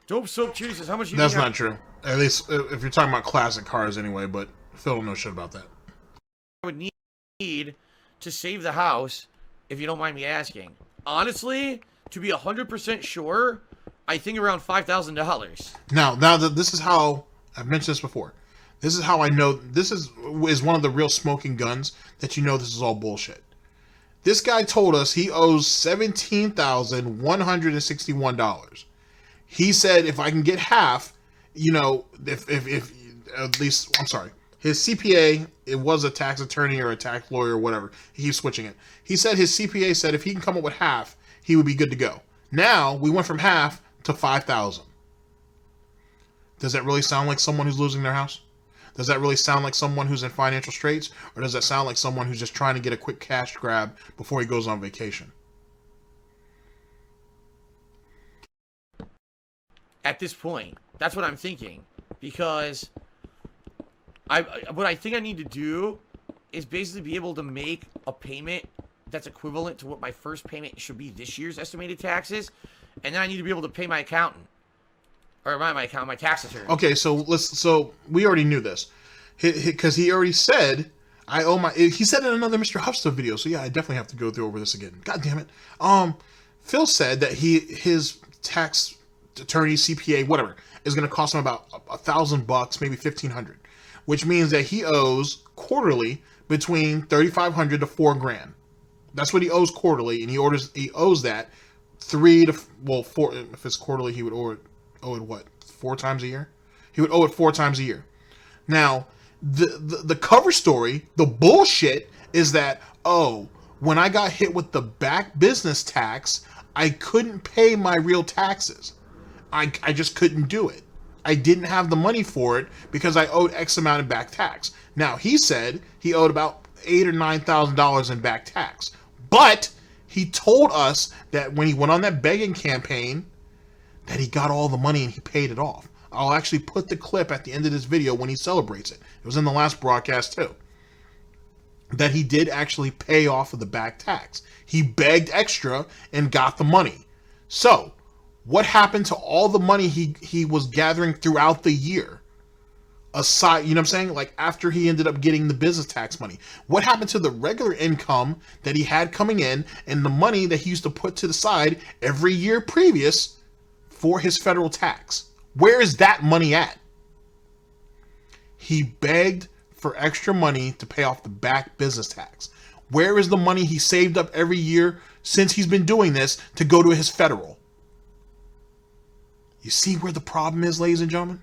Dope Soap Cheers says, how much you That's not true. At least if you're talking about classic cars anyway, but Phil don't know shit about that. I would need to save the house, if you don't mind me asking. Honestly, to be 100% sure, I think around $5,000. Now that this is how, I've mentioned this before. This is how I know, this is one of the real smoking guns that you know this is all bullshit. This guy told us he owes $17,161. He said if I can get half, you know, if at least, I'm sorry, his CPA, it was a tax attorney or a tax lawyer or whatever. He keeps switching it. He said his CPA said if he can come up with half, he would be good to go. Now, we went from half to 5,000. Does that really sound like someone who's losing their house? Does that really sound like someone who's in financial straits? Or does that sound like someone who's just trying to get a quick cash grab before he goes on vacation? At this point, that's what I'm thinking. Because what I think I need to do is basically be able to make a payment that's equivalent to what my first payment should be this year's estimated taxes. And then I need to be able to pay my accountant. Or my accountant, my tax attorney. Okay, so we already knew this. Because he already said, he said in another Mr. Huff Stuff video, so yeah, I definitely have to go through over this again. God damn it. Phil said that his tax attorney, CPA, whatever, is going to cost him about $1,000, maybe $1,500, which means that he owes quarterly between $3,500 to $4,000. That's what he owes quarterly, and he owes that 4. If it's quarterly, he would owe it what, 4 times a year? He would owe it 4 times a year. Now, the cover story, the bullshit is that, oh, when I got hit with the back business tax, I couldn't pay my real taxes. I just couldn't do it. I didn't have the money for it because I owed X amount in back tax. Now, he said he owed about $8,000 or $9,000 in back tax. But he told us that when he went on that begging campaign, that he got all the money and he paid it off. I'll actually put the clip at the end of this video when he celebrates it. It was in the last broadcast too. That he did actually pay off of the back tax. He begged extra and got the money. So, what happened to all the money he was gathering throughout the year? Aside, you know what I'm saying? Like after he ended up getting the business tax money. What happened to the regular income that he had coming in and the money that he used to put to the side every year previous for his federal tax? Where is that money at? He begged for extra money to pay off the back business tax. Where is the money he saved up every year since he's been doing this to go to his federal? You see where the problem is, ladies and gentlemen?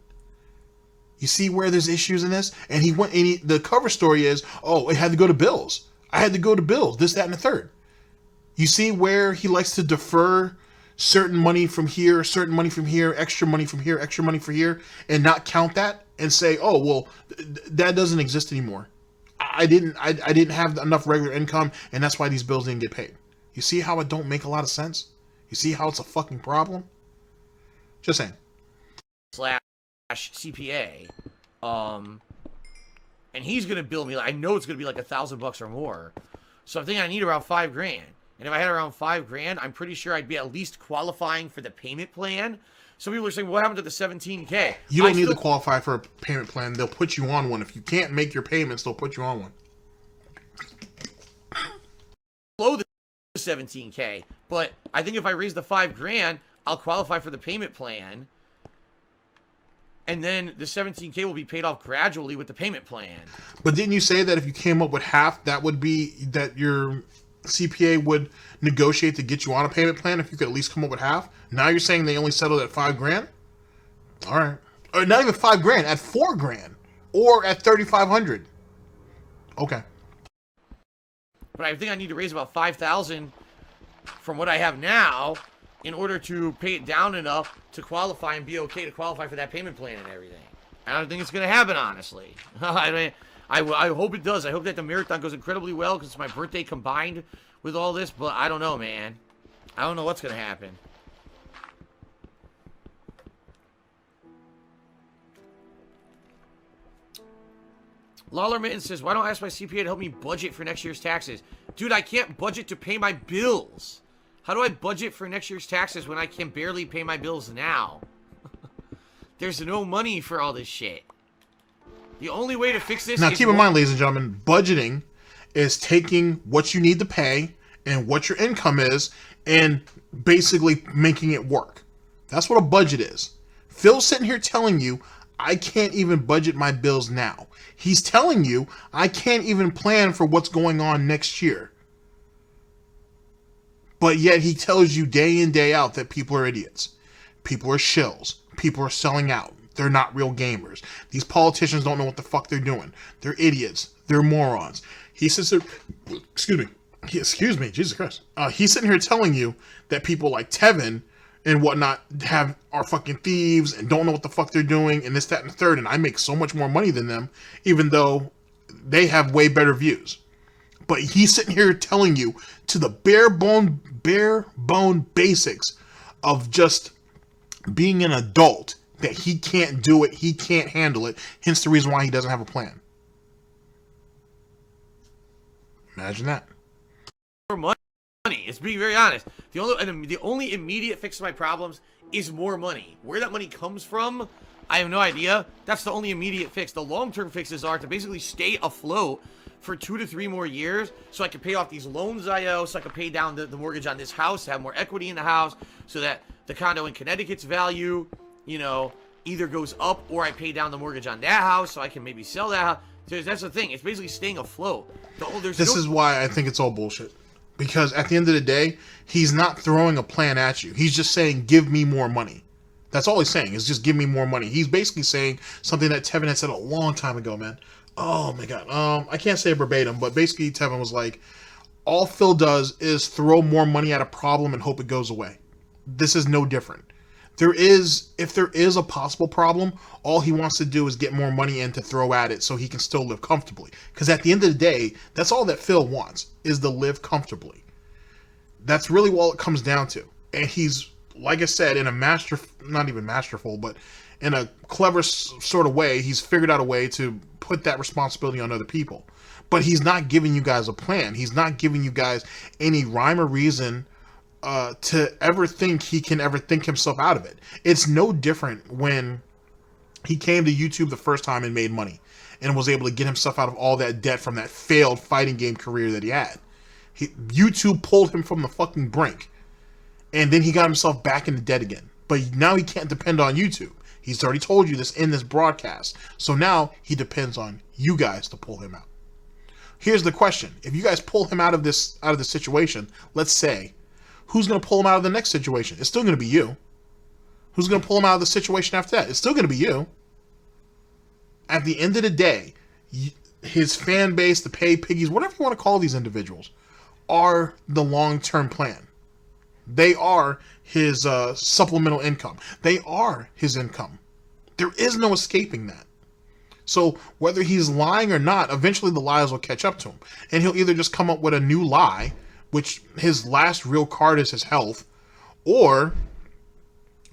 You see where there's issues in this? And he went, and the cover story is, oh, it had to go to bills. I had to go to bills, this, that, and the third. You see where he likes to defer certain money from here, certain money from here, extra money from here, extra money for here, and not count that and say, oh, well, that doesn't exist anymore. I didn't have enough regular income, and that's why these bills didn't get paid. You see how it don't make a lot of sense? You see how it's a fucking problem? Just saying. /CPA, and he's gonna bill me. I know it's gonna be like $1,000 or more. So I'm thinking I need around $5,000. And if I had around $5,000, I'm pretty sure I'd be at least qualifying for the payment plan. Some people are saying, what happened to the $17K? You don't need to qualify for a payment plan. They'll put you on one. If you can't make your payments, they'll put you on one. Below the $17K, but I think if I raise the $5,000, I'll qualify for the payment plan. And then the $17K will be paid off gradually with the payment plan. But didn't you say that if you came up with half, that would be that your CPA would negotiate to get you on a payment plan if you could at least come up with half? Now you're saying they only settled at $5,000? All right. Or not even $5,000, at $4,000 or at $3,500. Okay. But I think I need to raise about $5,000 from what I have now in order to pay it down enough to qualify and be okay to qualify for that payment plan and everything. I don't think it's going to happen, honestly. I mean, I hope it does. I hope that the marathon goes incredibly well because it's my birthday combined with all this, but I don't know, man. I don't know what's going to happen. Lawler Mitten says, why don't I ask my CPA to help me budget for next year's taxes? Dude, I can't budget to pay my bills. How do I budget for next year's taxes when I can barely pay my bills now? There's no money for all this shit. The only way to fix this now, is... keep in mind, ladies and gentlemen, budgeting is taking what you need to pay and what your income is and basically making it work. That's what a budget is. Phil's sitting here telling you, I can't even budget my bills now. He's telling you, I can't even plan for what's going on next year. But yet he tells you day in, day out that people are idiots. People are shills. People are selling out. They're not real gamers. These politicians don't know what the fuck they're doing. They're idiots. They're morons. He sits there, excuse me, Jesus Christ. He's sitting here telling you that people like Tevin and whatnot are fucking thieves and don't know what the fuck they're doing and this, that, and the third. And I make so much more money than them, even though they have way better views. But he's sitting here telling you to the bare bone basics of just being an adult that he can't do it, he can't handle it, hence the reason why he doesn't have a plan. Imagine that. More money. It's being very honest. The only immediate fix to my problems is more money. Where that money comes from, I have no idea. That's the only immediate fix. The long-term fixes are to basically stay afloat for 2 to 3 more years so I can pay off these loans I owe, so I can pay down the mortgage on this house, have more equity in the house, so that the condo in Connecticut's value, you know, either goes up or I pay down the mortgage on that house so I can maybe sell that house. That's the thing. It's basically staying afloat. This is why I think it's all bullshit. Because at the end of the day, he's not throwing a plan at you. He's just saying, give me more money. That's all he's saying, is just give me more money. He's basically saying something that Tevin had said a long time ago, man. Oh my god. I can't say it verbatim, but basically Tevin was like, all Phil does is throw more money at a problem and hope it goes away. This is no different. If there is a possible problem, all he wants to do is get more money in to throw at it so he can still live comfortably. Because at the end of the day, that's all that Phil wants, is to live comfortably. That's really all it comes down to. And he's, like I said, in a not even masterful, but in a clever sort of way, he's figured out a way to put that responsibility on other people. But he's not giving you guys a plan. He's not giving you guys any rhyme or reason to ever think he can ever think himself out of it. It's no different when he came to YouTube the first time and made money and was able to get himself out of all that debt from that failed fighting game career that he had. YouTube pulled him from the fucking brink, and then he got himself back into debt again. But now he can't depend on YouTube. He's already told you this in this broadcast. So now he depends on you guys to pull him out. Here's the question. If you guys pull him out of this situation, let's say, who's going to pull him out of the next situation? It's still going to be you. Who's going to pull him out of the situation after that? It's still going to be you. At the end of the day, his fan base, the pay piggies, whatever you want to call these individuals, are the long-term plan. They are his supplemental income. They are his income. There is no escaping that. So whether he's lying or not, eventually the lies will catch up to him. And he'll either just come up with a new lie, which his last real card is his health, or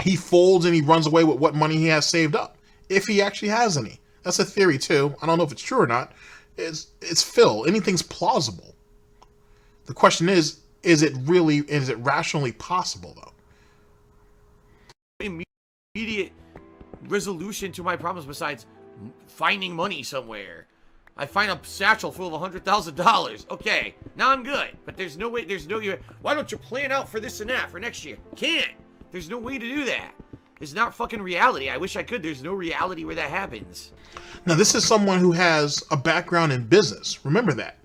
he folds and he runs away with what money he has saved up, if he actually has any. That's a theory too. I don't know if it's true or not. It's Phil. Anything's plausible. The question is it rationally possible though? Immediate resolution to my problems besides finding money somewhere. I find a satchel full of $100,000. Okay, now I'm good. But there's no way, why don't you plan out for this and that for next year? Can't. There's no way to do that. It's not fucking reality. I wish I could. There's no reality where that happens. Now, this is someone who has a background in business. Remember that.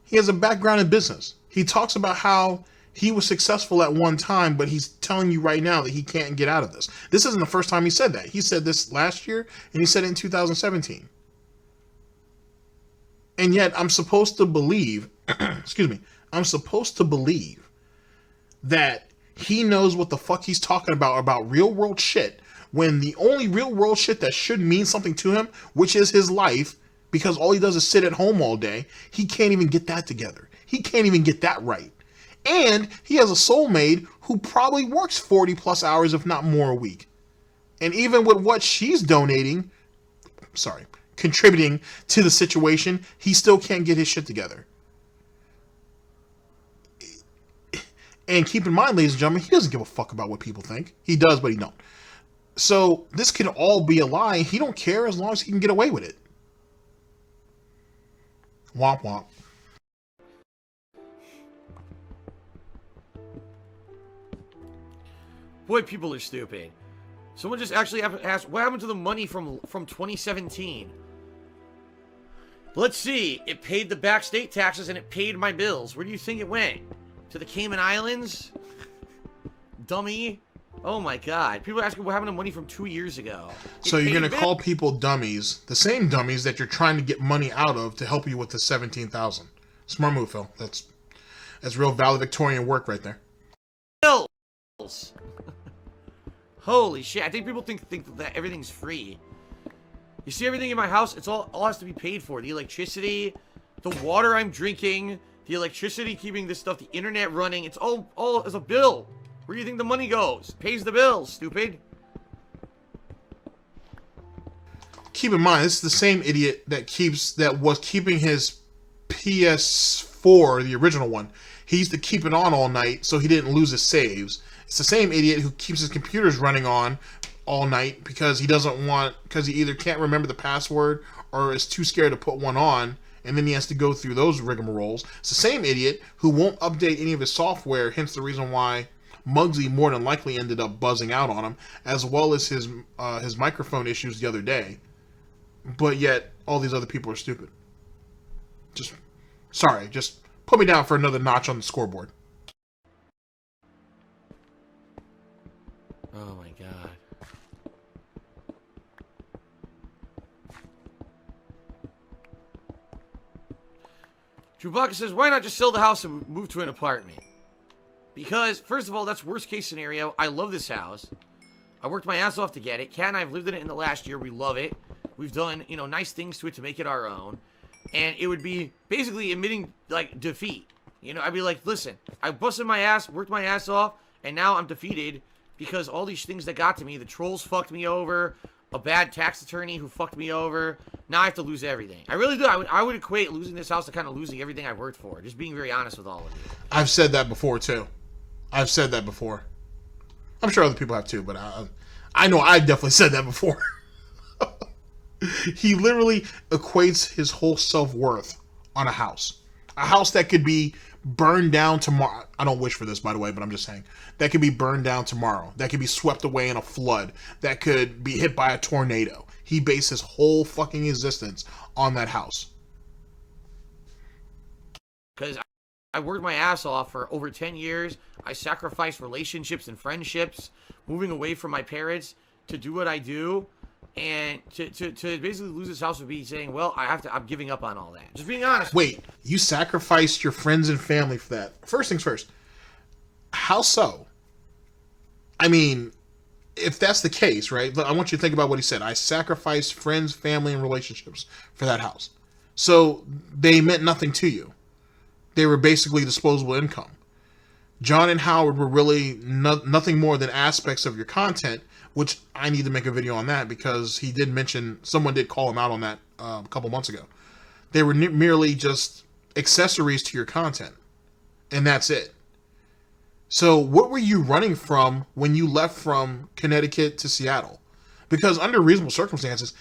He has a background in business. He talks about how he was successful at one time, but he's telling you right now that he can't get out of this. This isn't the first time he said that. He said this last year, and he said it in 2017. And yet, I'm supposed to believe, I'm supposed to believe that he knows what the fuck he's talking about real world shit, when the only real world shit that should mean something to him, which is his life, because all he does is sit at home all day, he can't even get that together. He can't even get that right. And he has a soulmate who probably works 40 plus hours, if not more, a week. And even with what she's contributing to the situation, he still can't get his shit together. And keep in mind, ladies and gentlemen, he doesn't give a fuck about what people think. He does, but he don't. So this could all be a lie. He don't care as long as he can get away with it. Womp womp. Boy, people are stupid. Someone just actually asked, what happened to the money from 2017? Let's see. It paid the back state taxes and it paid my bills. Where do you think it went? To the Cayman Islands? Dummy. Oh my god. People are asking what happened to money from 2 years ago. So you're going to call people dummies, the same dummies that you're trying to get money out of to help you with the $17,000. Smart move, Phil. That's real valedictorian work right there. Bills. Holy shit. I think people think that everything's free. You see everything in my house? It's all has to be paid for. The electricity, the water I'm drinking, the electricity keeping this stuff, the internet running. It's all as a bill. Where do you think the money goes? Pays the bills, stupid. Keep in mind, this is the same idiot that was keeping his PS4, the original one. He used to keep it on all night so he didn't lose his saves. It's the same idiot who keeps his computers running on all night because he either can't remember the password or is too scared to put one on, and then he has to go through those rigmaroles. It's the same idiot who won't update any of his software, hence the reason why Muggsy more than likely ended up buzzing out on him, as well as his microphone issues the other day. But yet, all these other people are stupid. Just put me down for another notch on the scoreboard. Oh my god. Chewbacca says, why not just sell the house and move to an apartment? Because, first of all, that's worst case scenario. I love this house. I worked my ass off to get it. Kat and I have lived in it in the last year. We love it. We've done, you know, nice things to it to make it our own. And it would be basically admitting, like, defeat. You know, I'd be like, listen, I busted my ass, worked my ass off, and now I'm defeated because all these things that got to me, the trolls fucked me over, a bad tax attorney who fucked me over. Now I have to lose everything. I really do. I would equate losing this house to kind of losing everything I've worked for. Just being very honest with all of you. I've said that before, too. I've said that before. I'm sure other people have, too, but I know I've definitely said that before. He literally equates his whole self-worth on a house. A house that could be burned down tomorrow. I don't wish for this, by the way, but I'm just saying. That could be burned down tomorrow. That could be swept away in a flood. That could be hit by a tornado. He based his whole fucking existence on that house. Because I worked my ass off for over 10 years. I sacrificed relationships and friendships, moving away from my parents to do what I do. And to basically lose this house would be saying, well, I'm giving up on all that. Just being honest. Wait, you sacrificed your friends and family for that. First things first. How so? I mean, if that's the case, right? I want you to think about what he said. I sacrificed friends, family, and relationships for that house. So they meant nothing to you. They were basically disposable income. John and Howard were really nothing more than aspects of your content, which I need to make a video on that because he did mention, someone did call him out on that a couple months ago. They were merely just accessories to your content, and that's it. So what were you running from when you left from Connecticut to Seattle? Because under reasonable circumstances,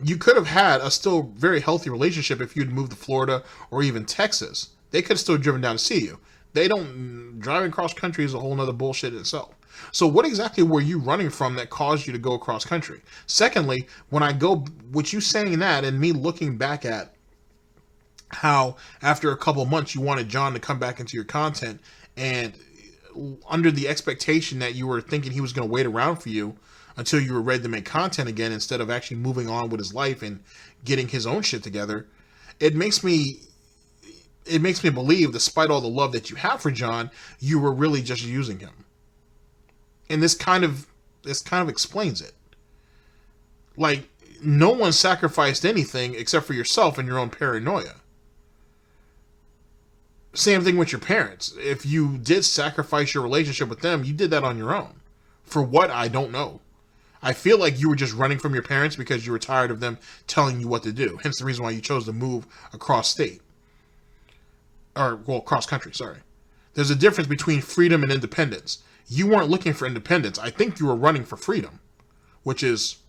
you could have had a still very healthy relationship if you'd moved to Florida or even Texas. They could have still driven down to see you. Driving across country is a whole nother bullshit in itself. So what exactly were you running from that caused you to go across country? Secondly, with you saying that and me looking back at how after a couple of months you wanted John to come back into your content, and under the expectation that you were thinking he was going to wait around for you until you were ready to make content again instead of actually moving on with his life and getting his own shit together, it makes me believe, despite all the love that you have for John, you were really just using him. And this kind of explains it. Like, no one sacrificed anything except for yourself and your own paranoia. Same thing with your parents. If you did sacrifice your relationship with them, you did that on your own. For what, I don't know. I feel like you were just running from your parents because you were tired of them telling you what to do. Hence the reason why you chose to move across state. Cross country, sorry. There's a difference between freedom and independence. You weren't looking for independence. I think you were running for freedom, which is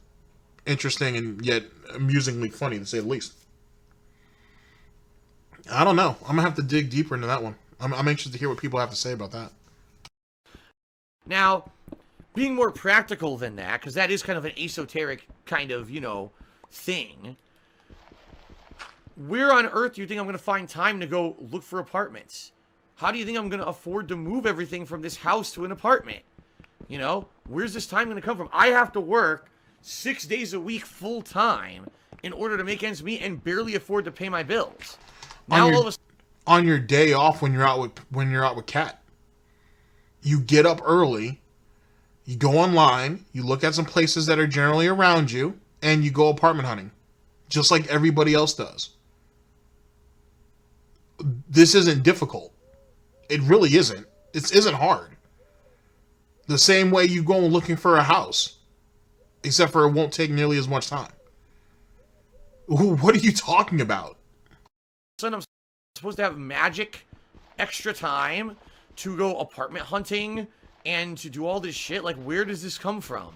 interesting and yet amusingly funny, to say the least. I don't know. I'm going to have to dig deeper into that one. I'm anxious to hear what people have to say about that. Now, being more practical than that, because that is kind of an esoteric kind of, thing. Where on earth do you think I'm going to find time to go look for apartments? How do you think I'm going to afford to move everything from this house to an apartment? Where's this time going to come from? I have to work 6 days a week full time in order to make ends meet and barely afford to pay my bills. Now on your day off when you're out with Kat, you get up early, you go online, you look at some places that are generally around you, and you go apartment hunting, just like everybody else does. This isn't difficult. It really isn't. It isn't hard. The same way you go looking for a house, except for it won't take nearly as much time. What are you talking about? I'm supposed to have magic extra time to go apartment hunting and to do all this shit. Like, where does this come from?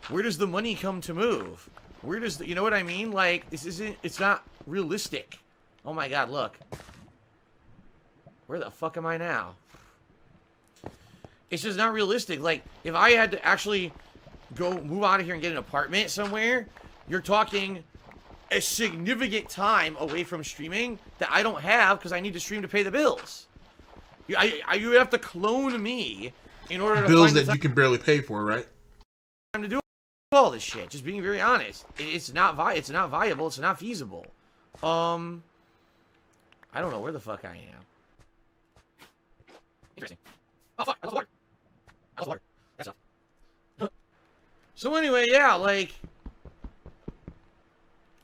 Where does the money come to move? Where does you know what I mean? Like, it's not realistic. Oh my god, look. Where the fuck am I now? It's just not realistic. Like, if I had to actually go move out of here and get an apartment somewhere, you're talking a significant time away from streaming that I don't have because I need to stream to pay the bills. You would have to clone me in order to Bills find that you can barely pay for, right? time to do all this shit. Just being very honest, it's not viable. It's not feasible. I don't know where the fuck I am. Interesting. Oh fuck! I lost water. I lost water. That's up. So anyway, yeah, like,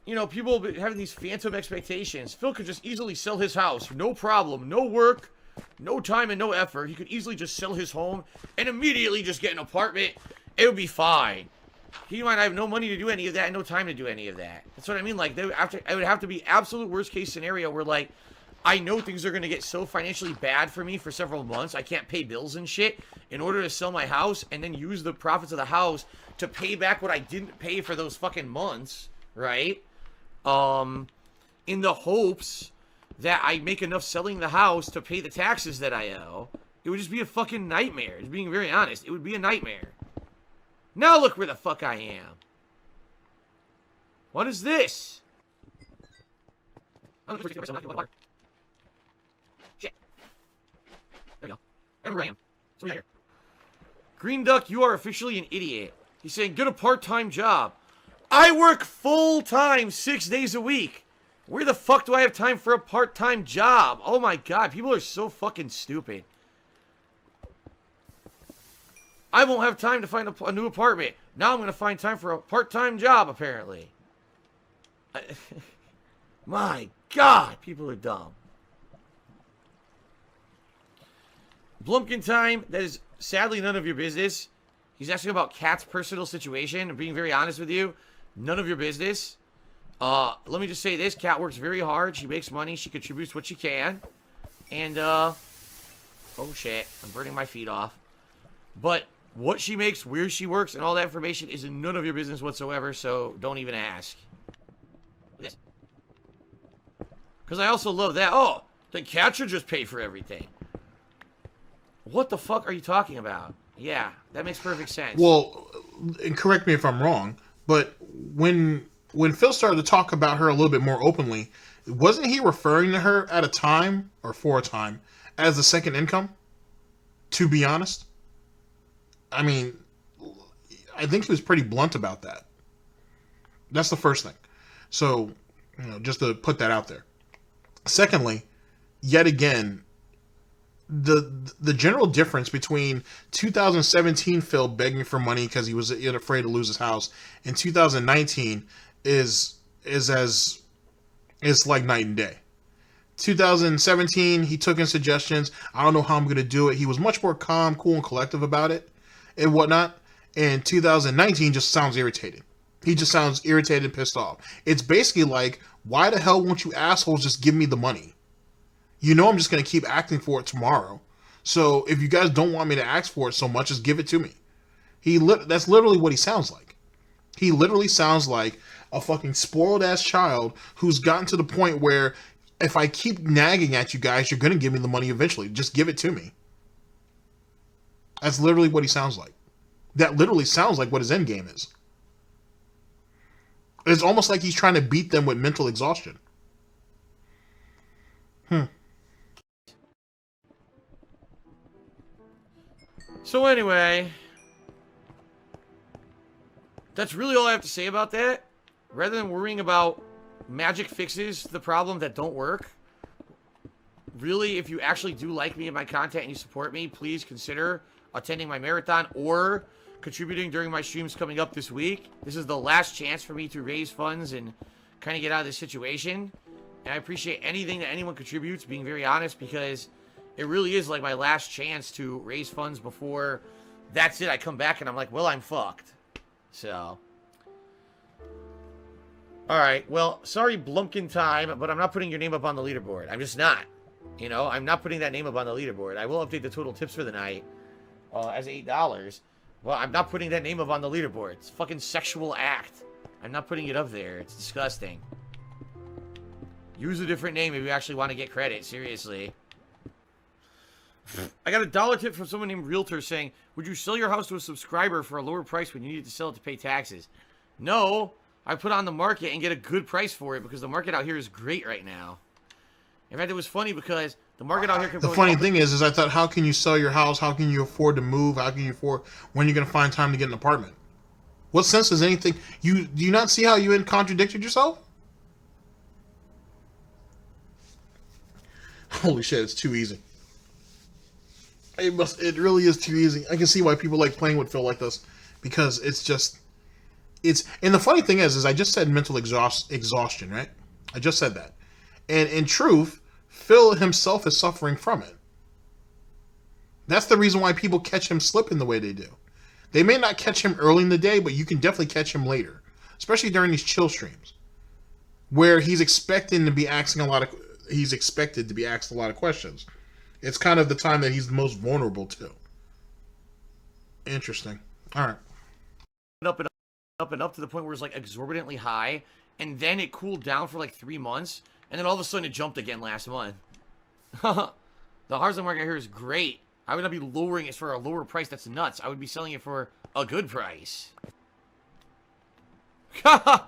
you know, people having these phantom expectations. Phil could just easily sell his house, no problem, no work, no time, and no effort. He could easily just sell his home and immediately just get an apartment. It would be fine. He might have no money to do any of that and no time to do any of that. That's what I mean. Like, it would have to be absolute worst case scenario where, like, I know things are going to get so financially bad for me for several months. I can't pay bills and shit in order to sell my house and then use the profits of the house to pay back what I didn't pay for those fucking months, right? In the hopes that I make enough selling the house to pay the taxes that I owe. It would just be a fucking nightmare. Just being very honest. It would be a nightmare. Now look where the fuck I am. What is this? Shit. There we go. I remember I am. So here. Green Duck, you are officially an idiot. He's saying, get a part-time job. I work full-time 6 days a week. Where the fuck do I have time for a part-time job? Oh my god, people are so fucking stupid. I won't have time to find a new apartment. Now I'm going to find time for a part-time job, apparently. My god, people are dumb. Blumpkin time, that is sadly none of your business. He's asking about Kat's personal situation. I'm being very honest with you. None of your business. Let me just say this. Kat works very hard. She makes money. She contributes what she can. And, oh shit. I'm burning my feet off. But what she makes, where she works, and all that information is none of your business whatsoever, so don't even ask. Because I also love that. Oh, then Kat should just pay for everything. What the fuck are you talking about? Yeah, that makes perfect sense. Well, and correct me if I'm wrong, but when Phil started to talk about her a little bit more openly, wasn't he referring to her at a time, or for a time, as the second income? To be honest? I mean, I think he was pretty blunt about that. That's the first thing. So, you know, just to put that out there. Secondly, yet again, the general difference between 2017 Phil begging for money because he was afraid to lose his house and 2019 is like night and day. 2017 he took in suggestions. I don't know how I'm going to do it. He was much more calm, cool, and collective about it and whatnot. And 2019 just sounds irritated. He just sounds irritated and pissed off. It's basically like, why the hell won't you assholes just give me the money? You know I'm just going to keep asking for it tomorrow. So if you guys don't want me to ask for it so much, just give it to me. That's literally what he sounds like. He literally sounds like a fucking spoiled-ass child who's gotten to the point where if I keep nagging at you guys, you're going to give me the money eventually. Just give it to me. That's literally what he sounds like. That literally sounds like what his end game is. It's almost like he's trying to beat them with mental exhaustion. So anyway, that's really all I have to say about that. Rather than worrying about magic fixes to the problem that don't work, really, if you actually do like me and my content and you support me, please consider attending my marathon or contributing during my streams coming up this week. This is the last chance for me to raise funds and kind of get out of this situation. And I appreciate anything that anyone contributes, being very honest, because it really is like my last chance to raise funds before that's it. I come back and I'm like, well, I'm fucked. So. Alright, well, sorry Blumpkin time, but I'm not putting your name up on the leaderboard. I'm just not. You know, I'm not putting that name up on the leaderboard. I will update the total tips for the night as $8. Well, I'm not putting that name up on the leaderboard. It's a fucking sexual act. I'm not putting it up there. It's disgusting. Use a different name if you actually want to get credit. Seriously. I got a dollar tip from someone named Realtor saying, would you sell your house to a subscriber for a lower price when you needed to sell it to pay taxes? No, I put it on the market and get a good price for it because the market out here is great right now. In fact, it was funny because the market out here kept The going funny up. thing is I thought, how can you sell your house? How can you afford to move? How can you afford, when you're going to find time to get an apartment? What sense does anything, do you not see how you contradicted yourself? Holy shit, it's too easy. It really is too easy. I can see why people like playing with Phil like this, because and the funny thing is I just said mental exhaustion, right? I just said that. And in truth, Phil himself is suffering from it. That's the reason why people catch him slipping the way they do. They may not catch him early in the day, but you can definitely catch him later, especially during these chill streams, where he's expected to be asked a lot of questions. It's kind of the time that he's the most vulnerable to. Interesting. All right. Up and up and up to the point where it's like exorbitantly high, and then it cooled down for like 3 months, and then all of a sudden it jumped again last month. The housing market here is great. I would not be lowering it for a lower price. That's nuts. I would be selling it for a good price. I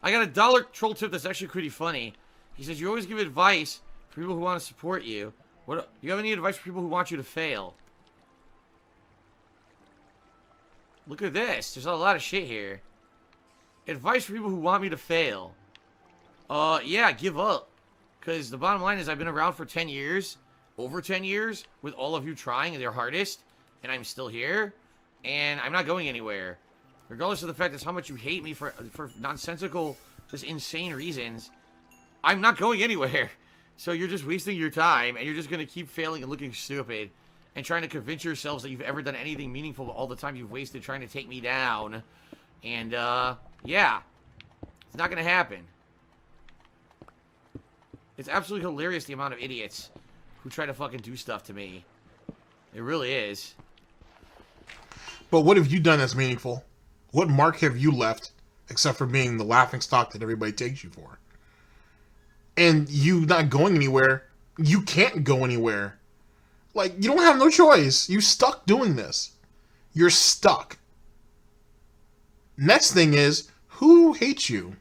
got a dollar troll tip that's actually pretty funny. He says, you always give advice for people who want to support you. What, do you have any advice for people who want you to fail? Look at this. There's a lot of shit here. Advice for people who want me to fail. Yeah, give up. Because the bottom line is I've been around for 10 years. Over 10 years. With all of you trying their hardest. And I'm still here. And I'm not going anywhere. Regardless of the fact that's how much you hate me for nonsensical, just insane reasons. I'm not going anywhere. So you're just wasting your time. And you're just going to keep failing and looking stupid. And trying to convince yourselves that you've ever done anything meaningful all the time you've wasted trying to take me down. And, yeah. It's not going to happen. It's absolutely hilarious the amount of idiots who try to fucking do stuff to me. It really is. But what have you done that's meaningful? What mark have you left, except for being the laughingstock that everybody takes you for? And you not going anywhere, you can't go anywhere. Like, you don't have no choice. You stuck doing this. You're stuck. Next thing is, who hates you?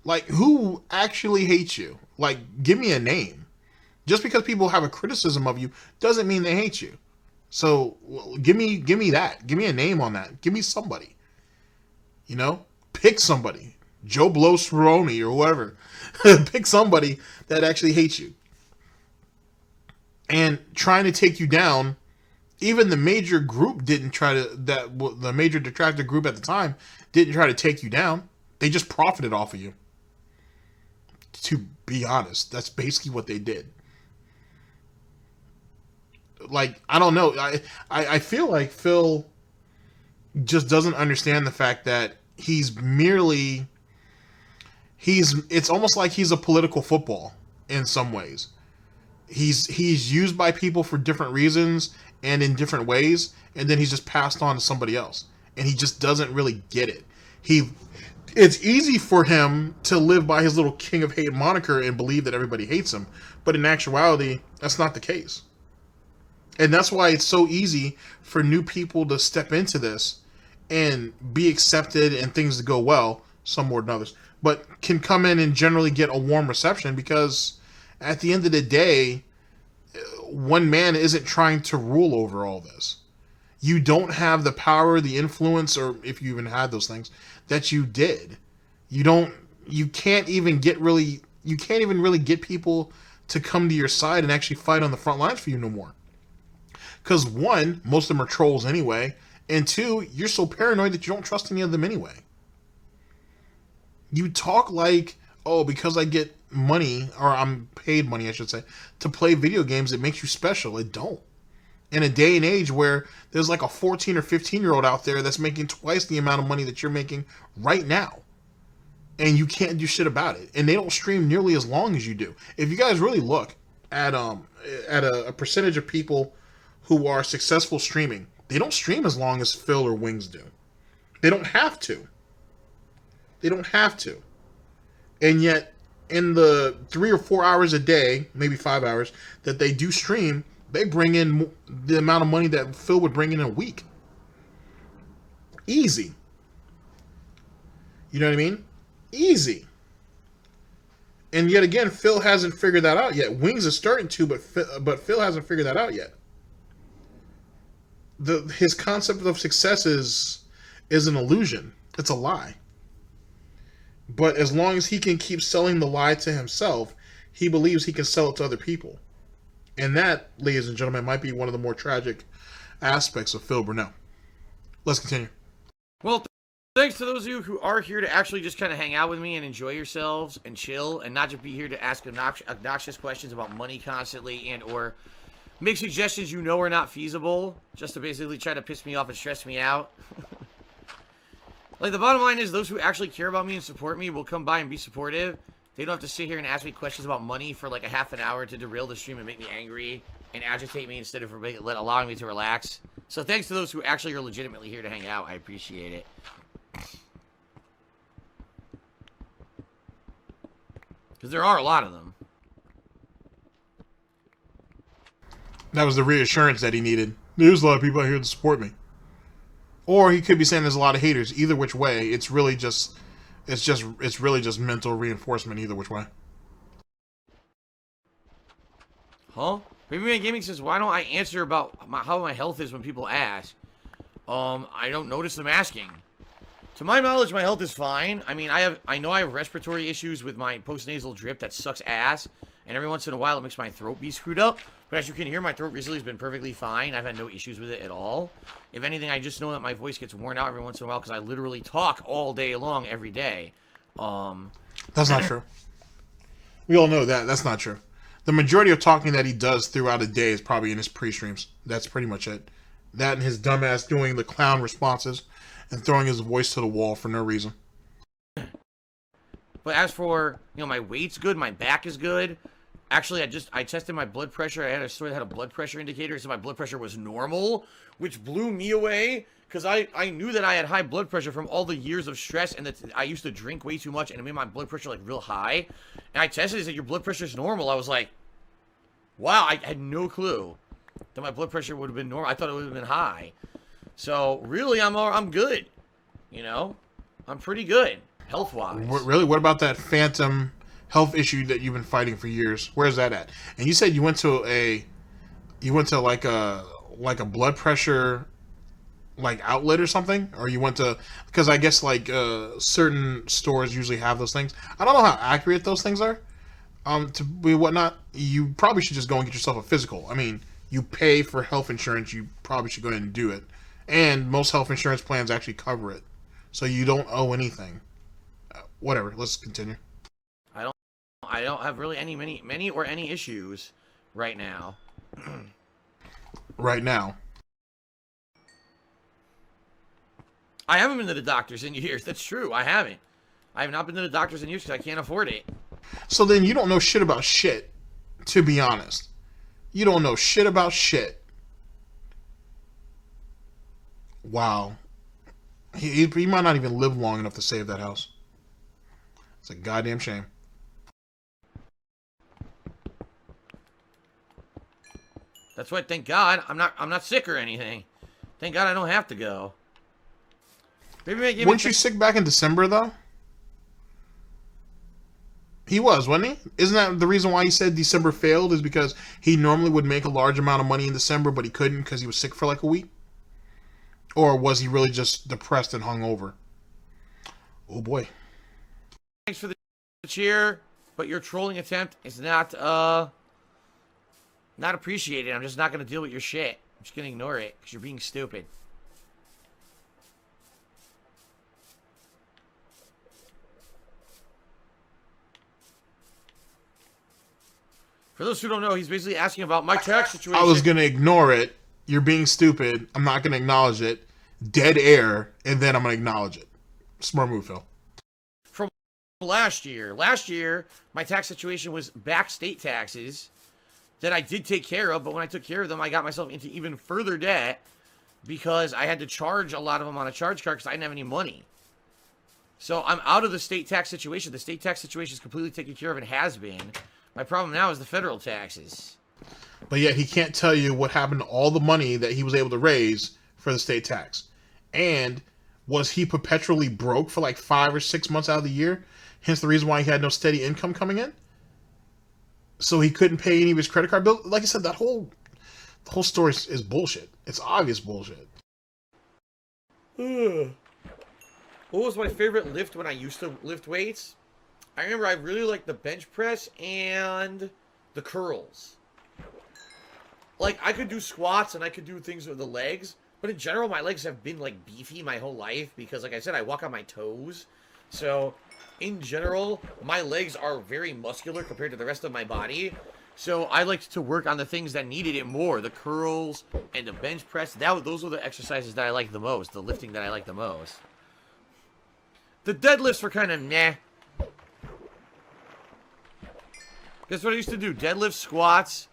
Like, who actually hates you? Like, give me a name. Just because people have a criticism of you doesn't mean they hate you. So, well, give me that. Give me a name on that. Give me somebody. You know? Pick somebody. Joe Blow Cerrone or whoever. Pick somebody that actually hates you. And trying to take you down, even the major group didn't try to, the major detractor group at the time didn't try to take you down. They just profited off of you. To be honest, that's basically what they did. Like, I don't know. I feel like Phil just doesn't understand the fact that it's almost like he's a political football in some ways. He's used by people for different reasons and in different ways, and then he's just passed on to somebody else. And he just doesn't really get it. It's easy for him to live by his little King of Hate moniker and believe that everybody hates him. But in actuality, that's not the case. And that's why it's so easy for new people to step into this and be accepted and things to go well, some more than others, but can come in and generally get a warm reception because at the end of the day, one man isn't trying to rule over all this. You don't have the power, the influence, or if you even had those things, that you did. You can't even really get people to come to your side and actually fight on the front lines for you no more. Because one, most of them are trolls anyway, and two, you're so paranoid that you don't trust any of them anyway. You talk like, oh, because I get money, or I'm paid money, I should say, to play video games, it makes you special. It don't. In a day and age where there's like a 14 or 15-year-old out there that's making twice the amount of money that you're making right now. And you can't do shit about it. And they don't stream nearly as long as you do. If you guys really look at a percentage of people who are successful streaming, they don't stream as long as Phil or Wings do. They don't have to. They don't have to. And yet, in the 3 or 4 hours a day, maybe 5 hours, that they do stream, They bring in the amount of money that Phil would bring in a week. Easy. You know what I mean? Easy. And yet again, Phil hasn't figured that out yet. Wings is starting to, but Phil hasn't figured that out yet. His concept of success is an illusion. It's a lie. But as long as he can keep selling the lie to himself, he believes he can sell it to other people. And that, ladies and gentlemen, might be one of the more tragic aspects of Phil Burnell. Let's continue. Well, thanks to those of you who are here to actually just kind of hang out with me and enjoy yourselves and chill and not just be here to ask obnoxious questions about money constantly and or make suggestions you know are not feasible just to basically try to piss me off and stress me out. Like, the bottom line is those who actually care about me and support me will come by and be supportive. They don't have to sit here and ask me questions about money for like a half an hour to derail the stream and make me angry and agitate me instead of allowing me to relax. So thanks to those who actually are legitimately here to hang out. I appreciate it. Because there are a lot of them. That was the reassurance that he needed. There's a lot of people out here to support me. Or he could be saying there's a lot of haters. Either which way, it's really just mental reinforcement either which way. Huh? Babyman Gaming says, why don't I answer about how my health is when people ask? I don't notice them asking. To my knowledge, my health is fine. I mean, I know I have respiratory issues with my postnasal drip that sucks ass, and every once in a while it makes my throat be screwed up. But as you can hear, my throat recently has been perfectly fine. I've had no issues with it at all. If anything, I just know that my voice gets worn out every once in a while because I literally talk all day long, every day. That's not true. We all know that. That's not true. The majority of talking that he does throughout a day is probably in his pre-streams. That's pretty much it. That and his dumbass doing the clown responses and throwing his voice to the wall for no reason. But as for, my weight's good, my back is good. Actually, I tested my blood pressure. I had a store that had a blood pressure indicator, so my blood pressure was normal, which blew me away because I knew that I had high blood pressure from all the years of stress and that I used to drink way too much and it made my blood pressure like real high. And I tested it, said your blood pressure is normal. I was like, wow, I had no clue that my blood pressure would have been normal. I thought it would have been high. So really, I'm good. I'm pretty good health-wise. Really, what about that phantom health issue that you've been fighting for years? Where's that at? And you said you went to like a blood pressure like outlet or something, or you went to, because I guess like certain stores usually have those things. I don't know how accurate those things are. To be whatnot, you probably should just go and get yourself a physical. I mean, you pay for health insurance, you probably should go ahead and do it. And most health insurance plans actually cover it, so you don't owe anything. Whatever. Let's continue. I don't have really many or any issues right now. Right now. I haven't been to the doctors in years. That's true. I haven't. I have not been to the doctors in years because I can't afford it. So then you don't know shit about shit, to be honest. You don't know shit about shit. Wow. He might not even live long enough to save that house. It's a goddamn shame. That's why, thank God, I'm not sick or anything. Thank God I don't have to go. Weren't you sick back in December, though? He was, wasn't he? Isn't that the reason why he said December failed, is because he normally would make a large amount of money in December, but he couldn't because he was sick for like a week? Or was he really just depressed and hungover? Oh, boy. Thanks for the cheer, but your trolling attempt is not appreciated. I'm just not going to deal with your shit. I'm just going to ignore it because you're being stupid. For those who don't know, he's basically asking about my tax situation. I was going to ignore it. You're being stupid. I'm not going to acknowledge it. Dead air, and then I'm going to acknowledge it. Smart move, Phil. From last year. Last year, my tax situation was back state taxes that I did take care of, but when I took care of them, I got myself into even further debt because I had to charge a lot of them on a charge card because I didn't have any money. So I'm out of the state tax situation. The state tax situation is completely taken care of and has been. My problem now is the federal taxes. But yet he can't tell you what happened to all the money that he was able to raise for the state tax. And was he perpetually broke for like 5 or 6 months out of the year? Hence the reason why he had no steady income coming in. So he couldn't pay any of his credit card bills. Like I said, the whole story is bullshit. It's obvious bullshit. What was my favorite lift when I used to lift weights? I remember I really liked the bench press and the curls. Like, I could do squats and I could do things with the legs, but in general, my legs have been, like, beefy my whole life because, like I said, I walk on my toes. So, in general, my legs are very muscular compared to the rest of my body. So, I liked to work on the things that needed it more. The curls and the bench press. Those were the exercises that I liked the most. The lifting that I liked the most. The deadlifts were kind of meh. Guess what I used to do? Deadlifts, squats,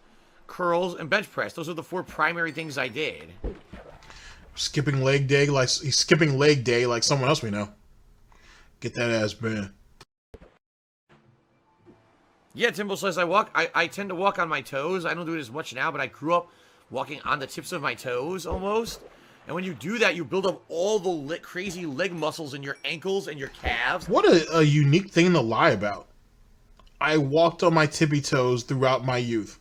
curls, and bench press. Those are the 4 primary things I did. Skipping leg day like he's skipping leg day like someone else we know. Get that ass, man. Yeah, Timbo says I tend to walk on my toes. I don't do it as much now, but I grew up walking on the tips of my toes almost. And when you do that, you build up all the crazy leg muscles in your ankles and your calves. What a unique thing to lie about. I walked on my tippy toes throughout my youth.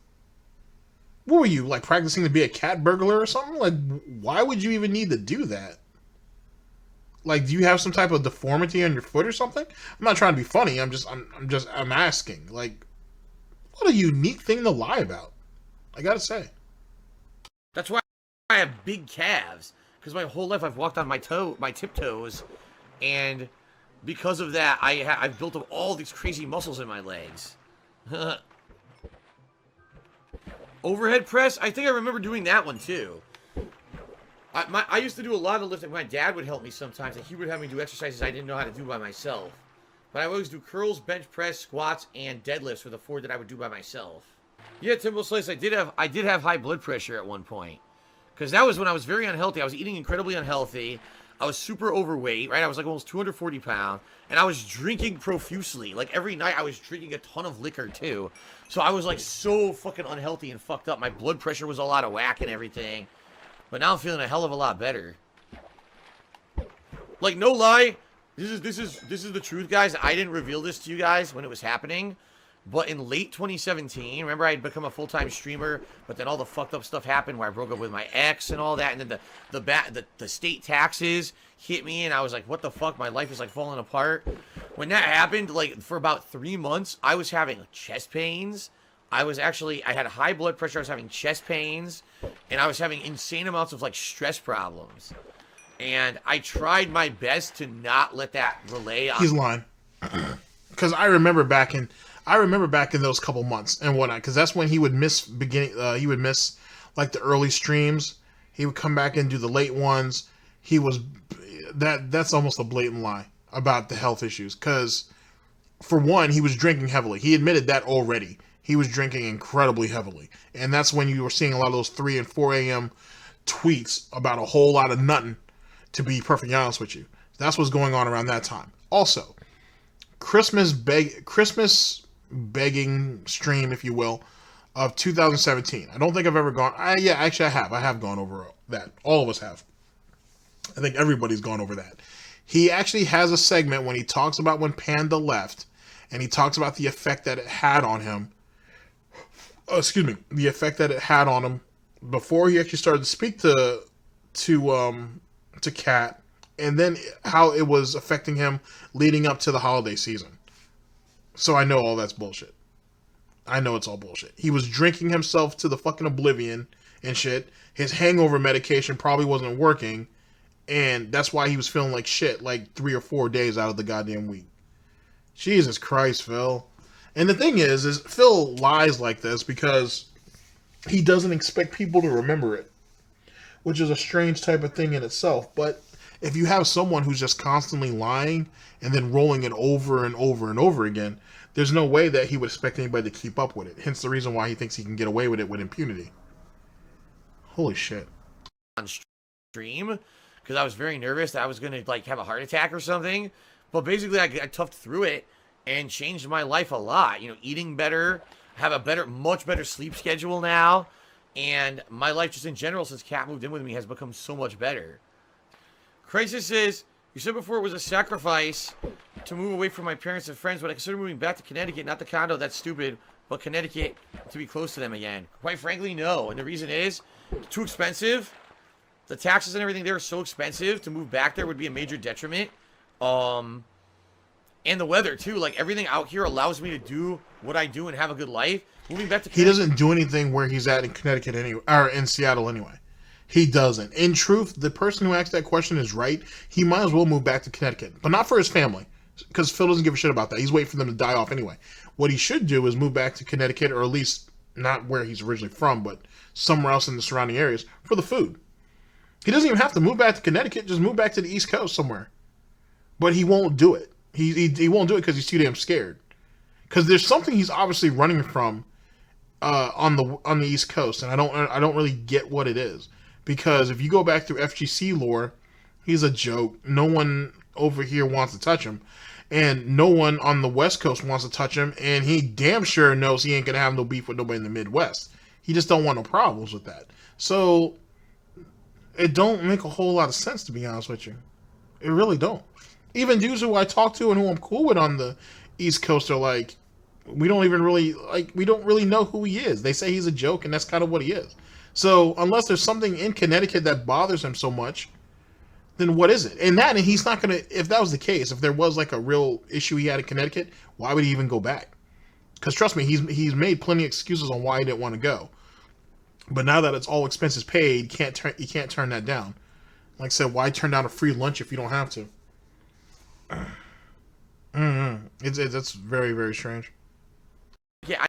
What were you, like, practicing to be a cat burglar or something? Like, why would you even need to do that? Like, do you have some type of deformity on your foot or something? I'm not trying to be funny. I'm asking. Like, what a unique thing to lie about. I gotta say. That's why I have big calves. Because my whole life I've walked on my tiptoes, and because of that, I've built up all these crazy muscles in my legs. Overhead press? I think I remember doing that one too. I used to do a lot of lifting. My dad would help me sometimes, and he would have me do exercises I didn't know how to do by myself. But I always do curls, bench press, squats, and deadlifts were the 4 that I would do by myself. Yeah, Timbo Slice, I did have high blood pressure at one point. Because that was when I was very unhealthy. I was eating incredibly unhealthy. I was super overweight, right? I was like almost 240 pounds. And I was drinking profusely. Like every night I was drinking a ton of liquor too. So I was like so fucking unhealthy and fucked up. My blood pressure was all out of whack and everything. But now I'm feeling a hell of a lot better. Like, no lie. This is the truth, guys. I didn't reveal this to you guys when it was happening. But in late 2017, remember I had become a full-time streamer, but then all the fucked up stuff happened where I broke up with my ex and all that, and then the state taxes hit me, and I was like, what the fuck? My life is like falling apart. When that happened, like for about 3 months, I was having chest pains. I had high blood pressure, I was having chest pains, and I was having insane amounts of like stress problems. And I tried my best to not let that relay on. He's lying. Because I remember back in those couple months and whatnot, because that's when he would miss he would miss like the early streams. He would come back and do the late ones. That's almost a blatant lie about the health issues. Because for one, he was drinking heavily. He admitted that already. He was drinking incredibly heavily, and that's when you were seeing a lot of those 3 and 4 a.m. tweets about a whole lot of nothing. To be perfectly honest with you, that's what's going on around that time. Also, Christmas begging stream, if you will, of 2017. I don't think I've ever gone. Yeah, actually, I have. I have gone over that. All of us have. I think everybody's gone over that. He actually has a segment when he talks about when Panda left, and he talks about the effect that it had on him. The effect that it had on him before he actually started to speak to Kat, and then how it was affecting him leading up to the holiday season. So I know all that's bullshit. I know it's all bullshit. He was drinking himself to the fucking oblivion and shit. His hangover medication probably wasn't working, and that's why he was feeling like shit like 3 or 4 days out of the goddamn week. Jesus Christ, Phil. And the thing is Phil lies like this because he doesn't expect people to remember it, which is a strange type of thing in itself. But if you have someone who's just constantly lying and then rolling it over and over and over again, there's no way that he would expect anybody to keep up with it. Hence the reason why he thinks he can get away with it with impunity. Holy shit. On stream, because I was very nervous that I was going to like have a heart attack or something. But basically I toughed through it and changed my life a lot. You know, eating better. have a much better sleep schedule now, and my life just in general since Kat moved in with me has become so much better. Crisis says, you said before it was a sacrifice to move away from my parents and friends, but I consider moving back to Connecticut, not the condo, that's stupid, but Connecticut to be close to them again. Quite frankly, no. And the reason is, too expensive. The taxes and everything there are so expensive. To move back there would be a major detriment. And the weather, too. Like, everything out here allows me to do what I do and have a good life. Moving back to He doesn't do anything where he's at in Connecticut anyway, or in Seattle anyway. He doesn't. In truth, the person who asked that question is right. He might as well move back to Connecticut, but not for his family, because Phil doesn't give a shit about that. He's waiting for them to die off anyway. What he should do is move back to Connecticut, or at least not where he's originally from, but somewhere else in the surrounding areas for the food. He doesn't even have to move back to Connecticut. Just move back to the East Coast somewhere. But he won't do it. He won't do it because he's too damn scared. Because there's something he's obviously running from on the East Coast, and I don't really get what it is. Because if you go back through FGC lore, he's a joke. No one over here wants to touch him, and no one on the West Coast wants to touch him. And he damn sure knows he ain't gonna have no beef with nobody in the Midwest. He just don't want no problems with that. So it don't make a whole lot of sense, to be honest with you. It really don't. Even dudes who I talk to and who I'm cool with on the East Coast are like, we don't really know who he is. They say he's a joke, and that's kind of what he is. So unless there's something in Connecticut that bothers him so much, then what is it? And he's not gonna. If that was the case, if there was like a real issue he had in Connecticut, why would he even go back? Because trust me, he's made plenty of excuses on why he didn't want to go. But now that it's all expenses paid, you can't turn that down. Like I said, why turn down a free lunch if you don't have to? That's very, very strange. Yeah,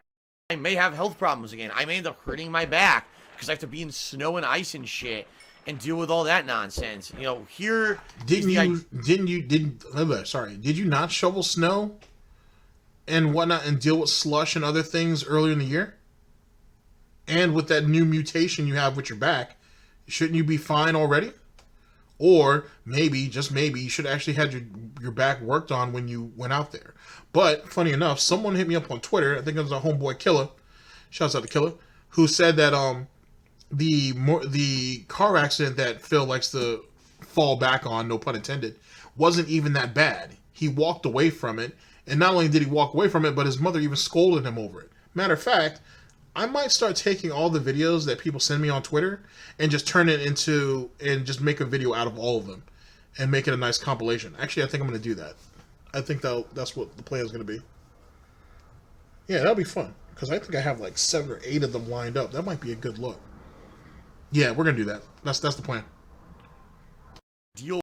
I may have health problems again. I may end up hurting my back because I have to be in snow and ice and shit and deal with all that nonsense. You know, here. Did you not shovel snow and whatnot and deal with slush and other things earlier in the year? And with that new mutation you have with your back, shouldn't you be fine already? Or maybe, just maybe, you should actually had your back worked on when you went out there. But funny enough, someone hit me up on Twitter. I think it was a homeboy Killer. Shouts out to Killer, who said that the car accident that Phil likes to fall back on, no pun intended, wasn't even that bad. He walked away from it, and not only did he walk away from it, but his mother even scolded him over it. Matter of fact, I might start taking all the videos that people send me on Twitter and just turn it into, and just make a video out of all of them and make it a nice compilation. Actually, I think I'm going to do that. I think that's what the plan is going to be. Yeah, that'll be fun. Because I think I have like 7 or 8 of them lined up. That might be a good look. Yeah, we're going to do that. That's the plan. Ideal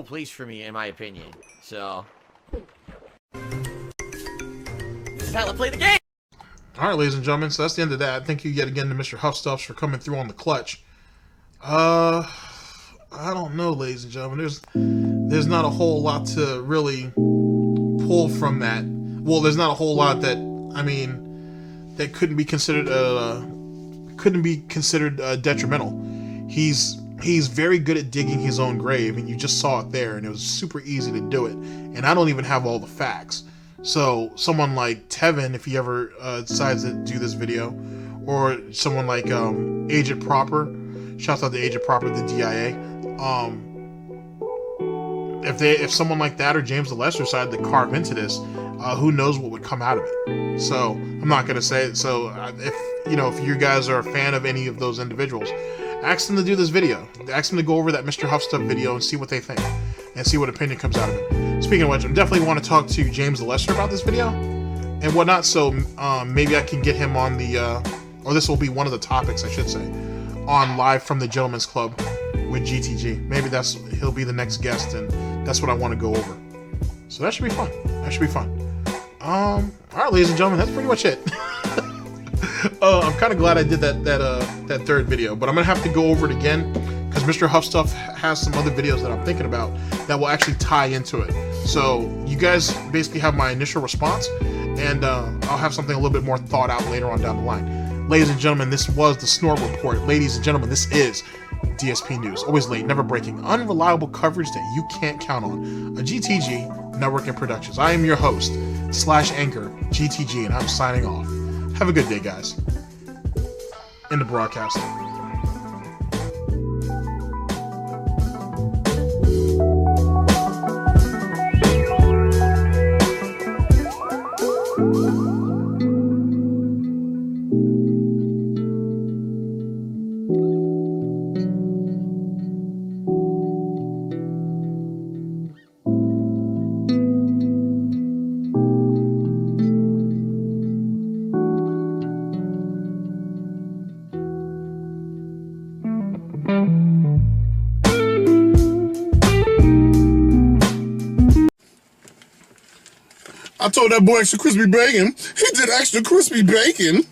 place for me, in my opinion. So. This is how I play the game! Alright, ladies and gentlemen, so that's the end of that. Thank you yet again to Mr. Huffstuffs for coming through on the clutch. I don't know, ladies and gentlemen. There's not a whole lot to really pull from that. Well, there's not a whole lot that, I mean, that couldn't be considered detrimental. He's very good at digging his own grave, and you just saw it there, and it was super easy to do it. And I don't even have all the facts. So someone like Tevin, if he ever decides to do this video, or someone like Agent Proper, shouts out to Agent Proper, the DIA. If someone like that or James the Lesser decided to carve into this, who knows what would come out of it. So I'm not gonna say it. So if you guys are a fan of any of those individuals, ask them to do this video. Ask them to go over that Mr. Huffstuff video and see what they think, and see what opinion comes out of it. Speaking of which, I definitely want to talk to James the Lesser about this video and whatnot, so maybe I can get him on the, or this will be one of the topics, I should say, on Live from the Gentleman's Club with GTG. Maybe he'll be the next guest, and that's what I want to go over. So that should be fun. That should be fun. Alright, ladies and gentlemen, that's pretty much it. I'm kind of glad I did that third video, but I'm going to have to go over it again, because Mr. Huffstuff has some other videos that I'm thinking about that will actually tie into it. So you guys basically have my initial response, and I'll have something a little bit more thought out later on down the line. Ladies and gentlemen, this was the Snort Report. Ladies and gentlemen, this is DSP News. Always late, never breaking, unreliable coverage that you can't count on. A GTG Network Productions. I am your host, /anchor, GTG, and I'm signing off. Have a good day, guys. End the broadcast. I told that boy extra crispy bacon. He did extra crispy bacon.